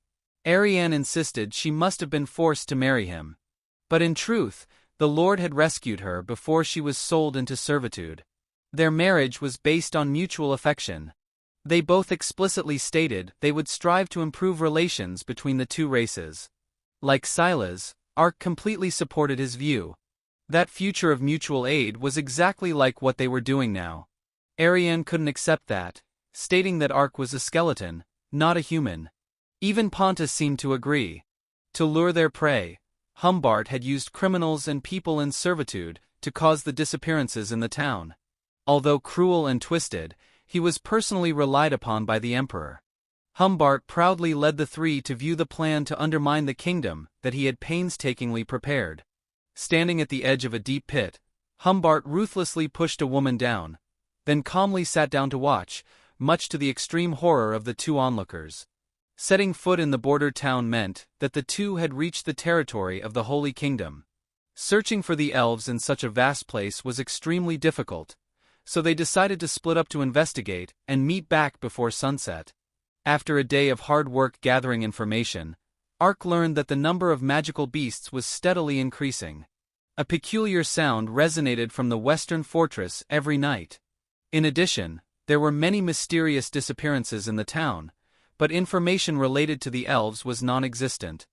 Ariane insisted she must have been forced to marry him. But in truth, the lord had rescued her before she was sold into servitude. Their marriage was based on mutual affection. They both explicitly stated they would strive to improve relations between the two races. Like Silas, Ark completely supported his view. That future of mutual aid was exactly like what they were doing now. Ariane couldn't accept that, stating that Ark was a skeleton, not a human. Even Pontus seemed to agree. To lure their prey, Humbart had used criminals and people in servitude to cause the disappearances in the town. Although cruel and twisted, he was personally relied upon by the emperor. Humbart proudly led the three to view the plan to undermine the kingdom that he had painstakingly prepared. Standing at the edge of a deep pit, Humbart ruthlessly pushed a woman down, then calmly sat down to watch, much to the extreme horror of the two onlookers. Setting foot in the border town meant that the two had reached the territory of the Holy Kingdom. Searching for the elves in such a vast place was extremely difficult, so they decided to split up to investigate and meet back before sunset. After a day of hard work gathering information, Ark learned that the number of magical beasts was steadily increasing. A peculiar sound resonated from the western fortress every night. In addition, there were many mysterious disappearances in the town, but information related to the elves was non-existent.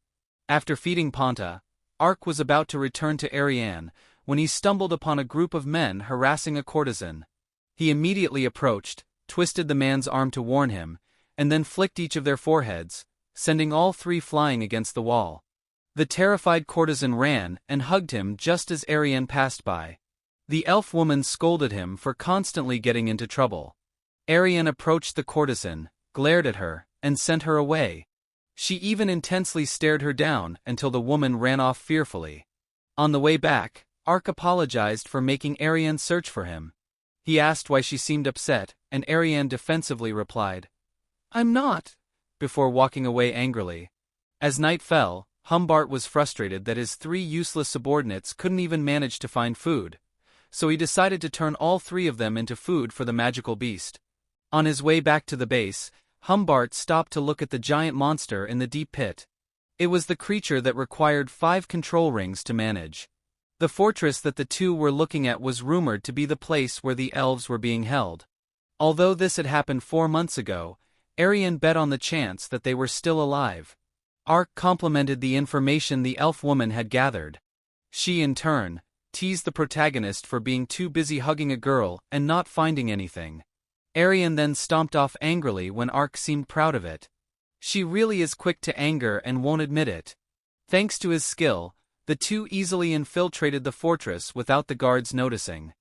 After feeding Ponta, Ark was about to return to Ariane when he stumbled upon a group of men harassing a courtesan. He immediately approached, twisted the man's arm to warn him, and then flicked each of their foreheads, sending all three flying against the wall. The terrified courtesan ran and hugged him just as Ariane passed by. The elf woman scolded him for constantly getting into trouble. Ariane approached the courtesan, glared at her, and sent her away. She even intensely stared her down until the woman ran off fearfully. On the way back, Ark apologized for making Ariane search for him. He asked why she seemed upset, and Ariane defensively replied, "I'm not," before walking away angrily. As night fell, Humbart was frustrated that his three useless subordinates couldn't even manage to find food, so he decided to turn all three of them into food for the magical beast. On his way back to the base, Humbart stopped to look at the giant monster in the deep pit. It was the creature that required 5 control rings to manage. The fortress that the two were looking at was rumored to be the place where the elves were being held. Although this had happened 4 months ago, Ariane bet on the chance that they were still alive. Ark complimented the information the elf woman had gathered. She, in turn, teased the protagonist for being too busy hugging a girl and not finding anything. Arian then stomped off angrily when Ark seemed proud of it. She really is quick to anger and won't admit it. Thanks to his skill, the two easily infiltrated the fortress without the guards noticing.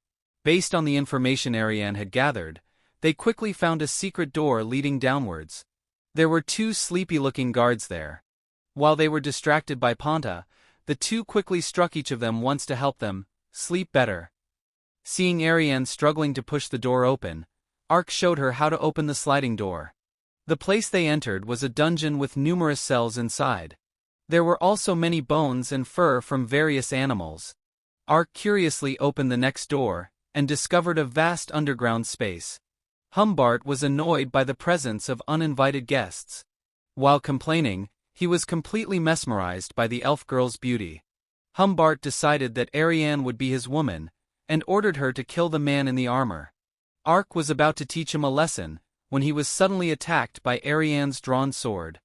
Based on the information Arian had gathered, they quickly found a secret door leading downwards. There were two sleepy-looking guards there. While they were distracted by Ponta, the two quickly struck each of them once to help them sleep better. Seeing Arian struggling to push the door open, Ark showed her how to open the sliding door. The place they entered was a dungeon with numerous cells inside. There were also many bones and fur from various animals. Ark curiously opened the next door and discovered a vast underground space. Humbart was annoyed by the presence of uninvited guests. While complaining, he was completely mesmerized by the elf girl's beauty. Humbart decided that Arian would be his woman, and ordered her to kill the man in the armor. Ark was about to teach him a lesson, when he was suddenly attacked by Arian's drawn sword.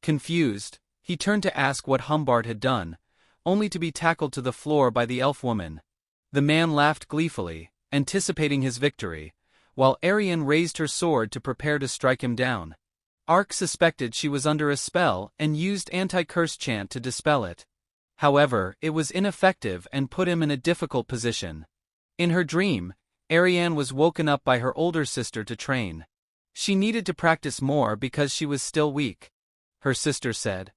Confused, he turned to ask what Humbart had done, only to be tackled to the floor by the elf woman. The man laughed gleefully, anticipating his victory, while Arian raised her sword to prepare to strike him down. Ark suspected she was under a spell and used anti-curse chant to dispel it. However, it was ineffective and put him in a difficult position. In her dream, Arian was woken up by her older sister to train. She needed to practice more because she was still weak. Her sister said,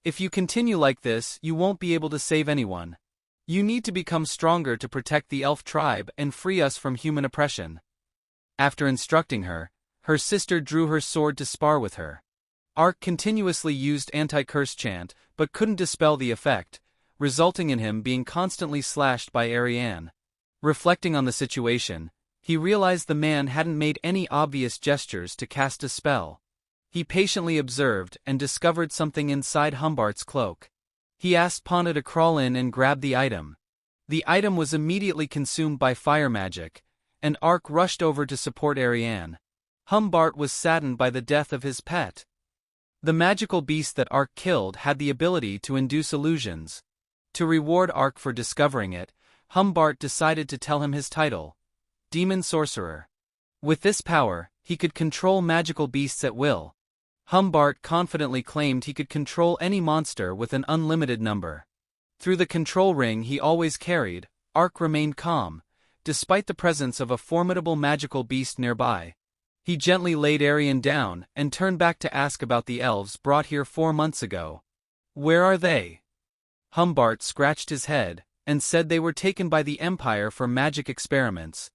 "If you continue like this, you won't be able to save anyone. You need to become stronger to protect the elf tribe and free us from human oppression." After instructing her, her sister drew her sword to spar with her. Ark continuously used anti-curse chant but couldn't dispel the effect, resulting in him being constantly slashed by Arian. Reflecting on the situation, he realized the man hadn't made any obvious gestures to cast a spell. He patiently observed and discovered something inside Humbart's cloak. He asked Ponta to crawl in and grab the item. The item was immediately consumed by fire magic, and Ark rushed over to support Arian. Humbart was saddened by the death of his pet. The magical beast that Ark killed had the ability to induce illusions. To reward Ark for discovering it, Humbart decided to tell him his title, Demon Sorcerer. With this power, he could control magical beasts at will. Humbart confidently claimed he could control any monster with an unlimited number. Through the control ring he always carried, Ark remained calm, despite the presence of a formidable magical beast nearby. He gently laid Arian down and turned back to ask about the elves brought here 4 months ago. "Where are they?" Humbart scratched his head and said they were taken by the Empire for magic experiments.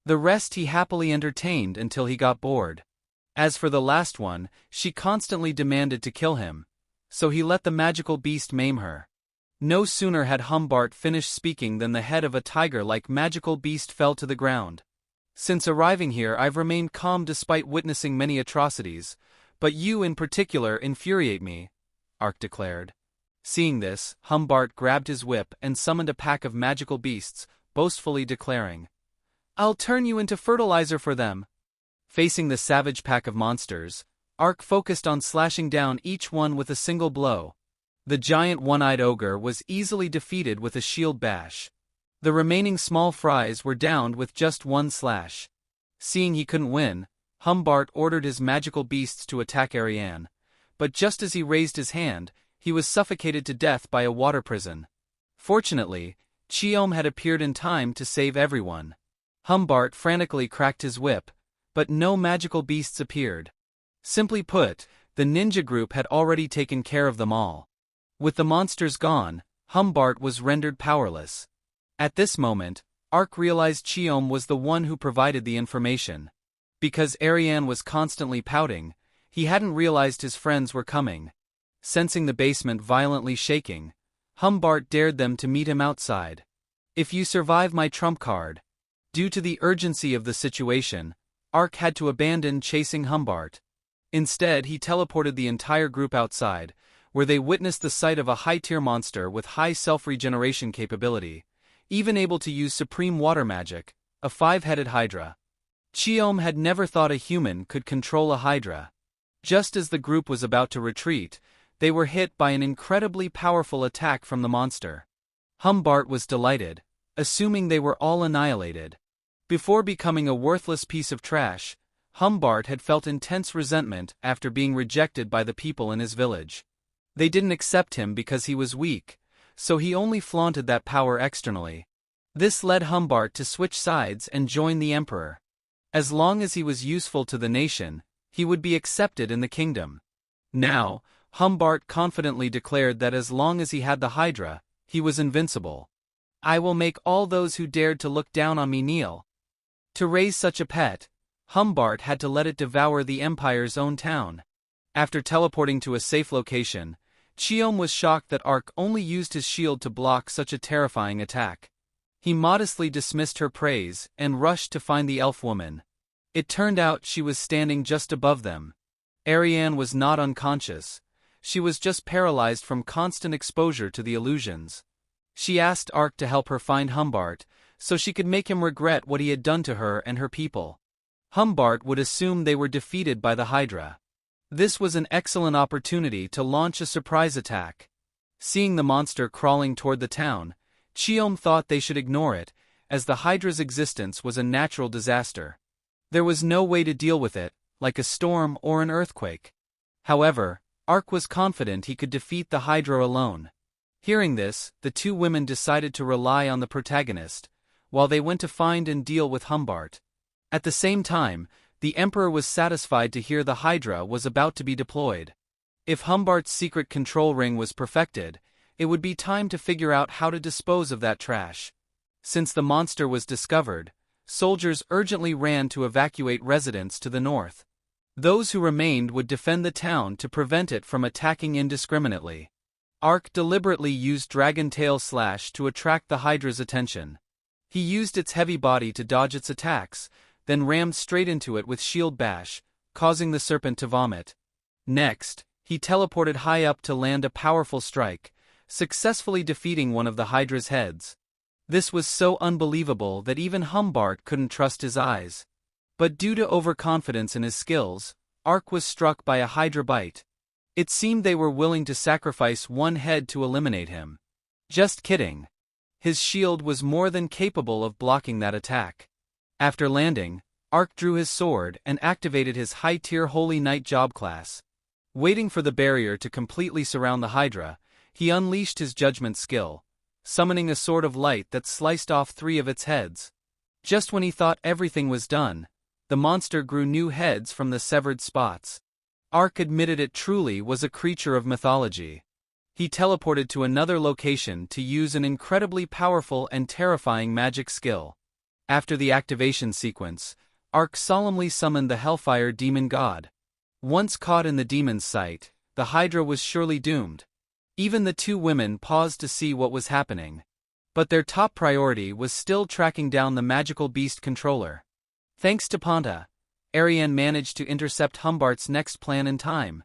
The rest he happily entertained until he got bored. As for the last one, she constantly demanded to kill him, so he let the magical beast maim her. No sooner had Humbart finished speaking than the head of a tiger-like magical beast fell to the ground. "Since arriving here I've remained calm despite witnessing many atrocities, but you in particular infuriate me," Ark declared. Seeing this, Humbart grabbed his whip and summoned a pack of magical beasts, boastfully declaring, "I'll turn you into fertilizer for them." Facing the savage pack of monsters, Ark focused on slashing down each one with a single blow. The giant one-eyed ogre was easily defeated with a shield bash. The remaining small fries were downed with just one slash. Seeing he couldn't win, Humbart ordered his magical beasts to attack Arian, but just as he raised his hand, he was suffocated to death by a water prison. Fortunately, Cheom had appeared in time to save everyone. Humbart frantically cracked his whip, but no magical beasts appeared. Simply put, the ninja group had already taken care of them all. With the monsters gone, Humbart was rendered powerless. At this moment, Ark realized Cheom was the one who provided the information. Because Arian was constantly pouting, he hadn't realized his friends were coming. Sensing the basement violently shaking, Humbart dared them to meet him outside. "If you survive my trump card." Due to the urgency of the situation, Ark had to abandon chasing Humbart. Instead, he teleported the entire group outside, where they witnessed the sight of a high-tier monster with high self-regeneration capability, even able to use supreme water magic, a 5-headed hydra. Cheom had never thought a human could control a hydra. Just as the group was about to retreat, they were hit by an incredibly powerful attack from the monster. Humbart was delighted, assuming they were all annihilated. Before becoming a worthless piece of trash, Humbart had felt intense resentment after being rejected by the people in his village. They didn't accept him because he was weak, so he only flaunted that power externally. This led Humbart to switch sides and join the emperor. As long as he was useful to the nation, he would be accepted in the kingdom. Now, Humbart confidently declared that as long as he had the Hydra, he was invincible. "I will make all those who dared to look down on me kneel." To raise such a pet, Humbart had to let it devour the empire's own town. After teleporting to a safe location, Cheom was shocked that Ark only used his shield to block such a terrifying attack. He modestly dismissed her praise and rushed to find the elf woman. It turned out she was standing just above them. Ariane was not unconscious. She was just paralyzed from constant exposure to the illusions. She asked Ark to help her find Humbart, so she could make him regret what he had done to her and her people. Humbart would assume they were defeated by the Hydra. This was an excellent opportunity to launch a surprise attack. Seeing the monster crawling toward the town, Cheom thought they should ignore it, as the Hydra's existence was a natural disaster. There was no way to deal with it, like a storm or an earthquake. However, Ark was confident he could defeat the Hydra alone. Hearing this, the two women decided to rely on the protagonist, while they went to find and deal with Humbart. At the same time, the Emperor was satisfied to hear the Hydra was about to be deployed. If Humbart's secret control ring was perfected, it would be time to figure out how to dispose of that trash. Since the monster was discovered, soldiers urgently ran to evacuate residents to the north. Those who remained would defend the town to prevent it from attacking indiscriminately. Ark deliberately used Dragon Tail Slash to attract the Hydra's attention. He used its heavy body to dodge its attacks, then rammed straight into it with Shield Bash, causing the serpent to vomit. Next, he teleported high up to land a powerful strike, successfully defeating one of the Hydra's heads. This was so unbelievable that even Humbart couldn't trust his eyes. But due to overconfidence in his skills, Ark was struck by a Hydra bite. It seemed they were willing to sacrifice one head to eliminate him. Just kidding. His shield was more than capable of blocking that attack. After landing, Ark drew his sword and activated his high-tier Holy Knight job class. Waiting for the barrier to completely surround the Hydra, he unleashed his judgment skill, summoning a sword of light that sliced off 3 of its heads. Just when he thought everything was done, the monster grew new heads from the severed spots. Ark admitted it truly was a creature of mythology. He teleported to another location to use an incredibly powerful and terrifying magic skill. After the activation sequence, Ark solemnly summoned the Hellfire Demon God. Once caught in the demon's sight, the Hydra was surely doomed. Even the two women paused to see what was happening. But their top priority was still tracking down the magical beast controller. Thanks to Panta, Ariane managed to intercept Humbart's next plan in time.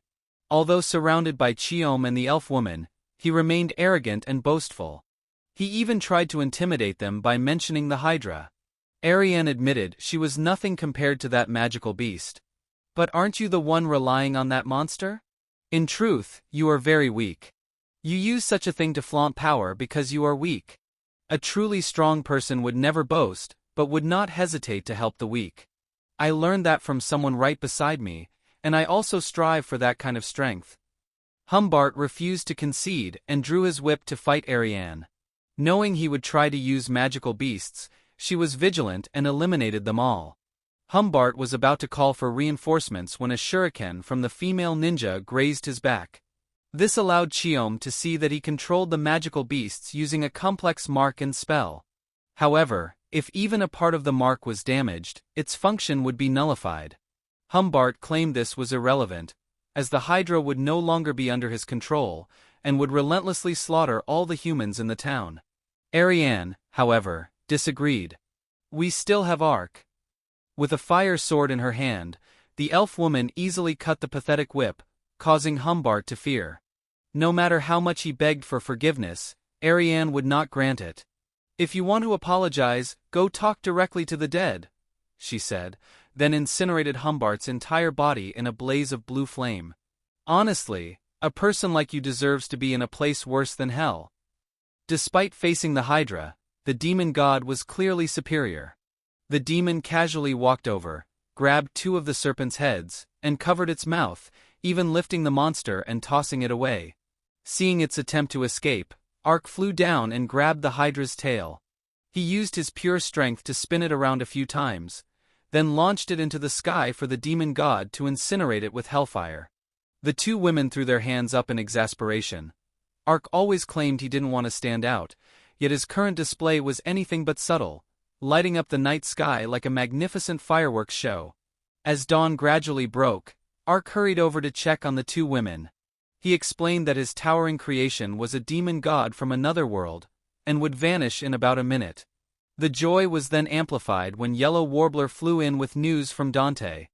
Although surrounded by Cheom and the elf woman, he remained arrogant and boastful. He even tried to intimidate them by mentioning the Hydra. Ariane admitted she was nothing compared to that magical beast. "But aren't you the one relying on that monster? In truth, you are very weak. You use such a thing to flaunt power because you are weak. A truly strong person would never boast, but would not hesitate to help the weak. I learned that from someone right beside me, and I also strive for that kind of strength." Humbart refused to concede and drew his whip to fight Ariane. Knowing he would try to use magical beasts, she was vigilant and eliminated them all. Humbart was about to call for reinforcements when a shuriken from the female ninja grazed his back. This allowed Cheom to see that he controlled the magical beasts using a complex mark and spell. However, if even a part of the mark was damaged, its function would be nullified. Humbart claimed this was irrelevant, as the Hydra would no longer be under his control, and would relentlessly slaughter all the humans in the town. Ariane, however, disagreed. "We still have Ark." With a fire sword in her hand, the elf woman easily cut the pathetic whip, causing Humbart to fear. No matter how much he begged for forgiveness, Ariane would not grant it. "If you want to apologize, go talk directly to the dead," she said, then incinerated Humbart's entire body in a blaze of blue flame. "Honestly, a person like you deserves to be in a place worse than hell." Despite facing the Hydra, the demon god was clearly superior. The demon casually walked over, grabbed two of the serpent's heads, and covered its mouth, even lifting the monster and tossing it away. Seeing its attempt to escape, Ark flew down and grabbed the Hydra's tail. He used his pure strength to spin it around a few times, then launched it into the sky for the demon god to incinerate it with hellfire. The two women threw their hands up in exasperation. Ark always claimed he didn't want to stand out, yet his current display was anything but subtle, lighting up the night sky like a magnificent fireworks show. As dawn gradually broke, Ark hurried over to check on the two women. He explained that his towering creation was a demon god from another world, and would vanish in about a minute. The joy was then amplified when Yellow Warbler flew in with news from Dante.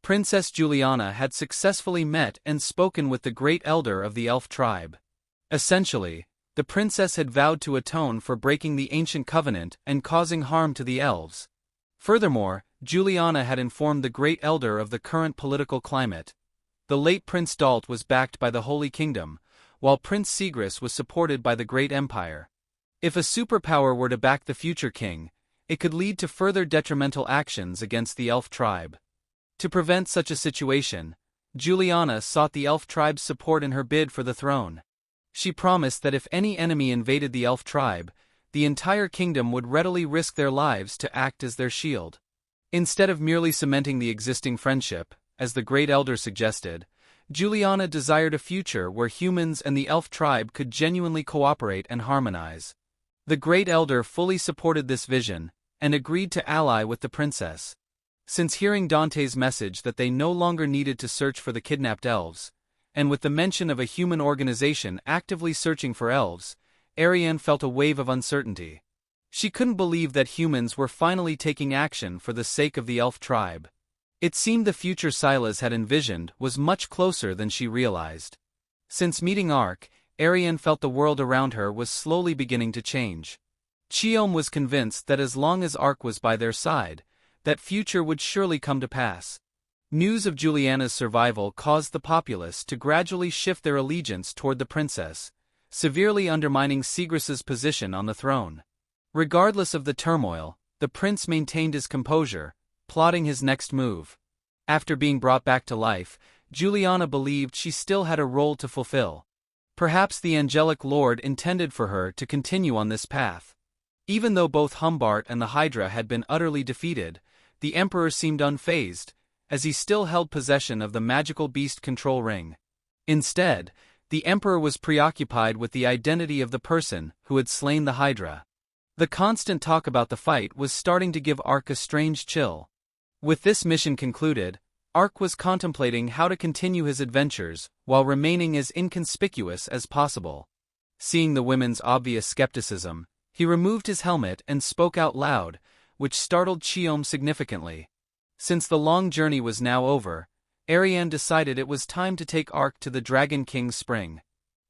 Princess Juliana had successfully met and spoken with the great elder of the elf tribe. Essentially, the princess had vowed to atone for breaking the ancient covenant and causing harm to the elves. Furthermore, Juliana had informed the great elder of the current political climate. The late Prince Dalt was backed by the Holy Kingdom, while Prince Sigris was supported by the Great Empire. If a superpower were to back the future king, it could lead to further detrimental actions against the elf tribe. To prevent such a situation, Juliana sought the elf tribe's support in her bid for the throne. She promised that if any enemy invaded the elf tribe, the entire kingdom would readily risk their lives to act as their shield. Instead of merely cementing the existing friendship, as the Great Elder suggested, Juliana desired a future where humans and the elf tribe could genuinely cooperate and harmonize. The Great Elder fully supported this vision, and agreed to ally with the princess. Since hearing Dante's message that they no longer needed to search for the kidnapped elves, and with the mention of a human organization actively searching for elves, Ariane felt a wave of uncertainty. She couldn't believe that humans were finally taking action for the sake of the elf tribe. It seemed the future Silas had envisioned was much closer than she realized. Since meeting Ark, Ariane felt the world around her was slowly beginning to change. Cheom was convinced that as long as Ark was by their side, that future would surely come to pass. News of Juliana's survival caused the populace to gradually shift their allegiance toward the princess, severely undermining Sigris's position on the throne. Regardless of the turmoil, the prince maintained his composure, plotting his next move. After being brought back to life, Juliana believed she still had a role to fulfill. Perhaps the angelic lord intended for her to continue on this path. Even though both Humbart and the Hydra had been utterly defeated, the Emperor seemed unfazed, as he still held possession of the magical beast control ring. Instead, the Emperor was preoccupied with the identity of the person who had slain the Hydra. The constant talk about the fight was starting to give Ark a strange chill. With this mission concluded, Ark was contemplating how to continue his adventures while remaining as inconspicuous as possible. Seeing the women's obvious skepticism, he removed his helmet and spoke out loud, which startled Cheom significantly. Since the long journey was now over, Ariane decided it was time to take Ark to the Dragon King's spring.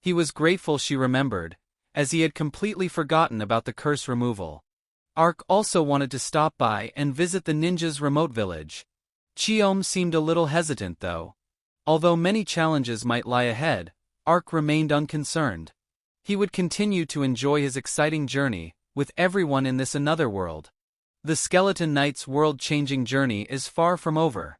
He was grateful she remembered, as he had completely forgotten about the curse removal. Ark also wanted to stop by and visit the ninja's remote village. Cheom seemed a little hesitant though. Although many challenges might lie ahead, Ark remained unconcerned. He would continue to enjoy his exciting journey with everyone in this another world. The Skeleton Knight's world-changing journey is far from over.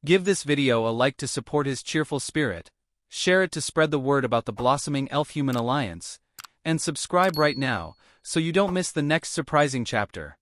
Give this video a like to support his cheerful spirit, share it to spread the word about the blossoming elf-human alliance, and subscribe right now so you don't miss the next surprising chapter.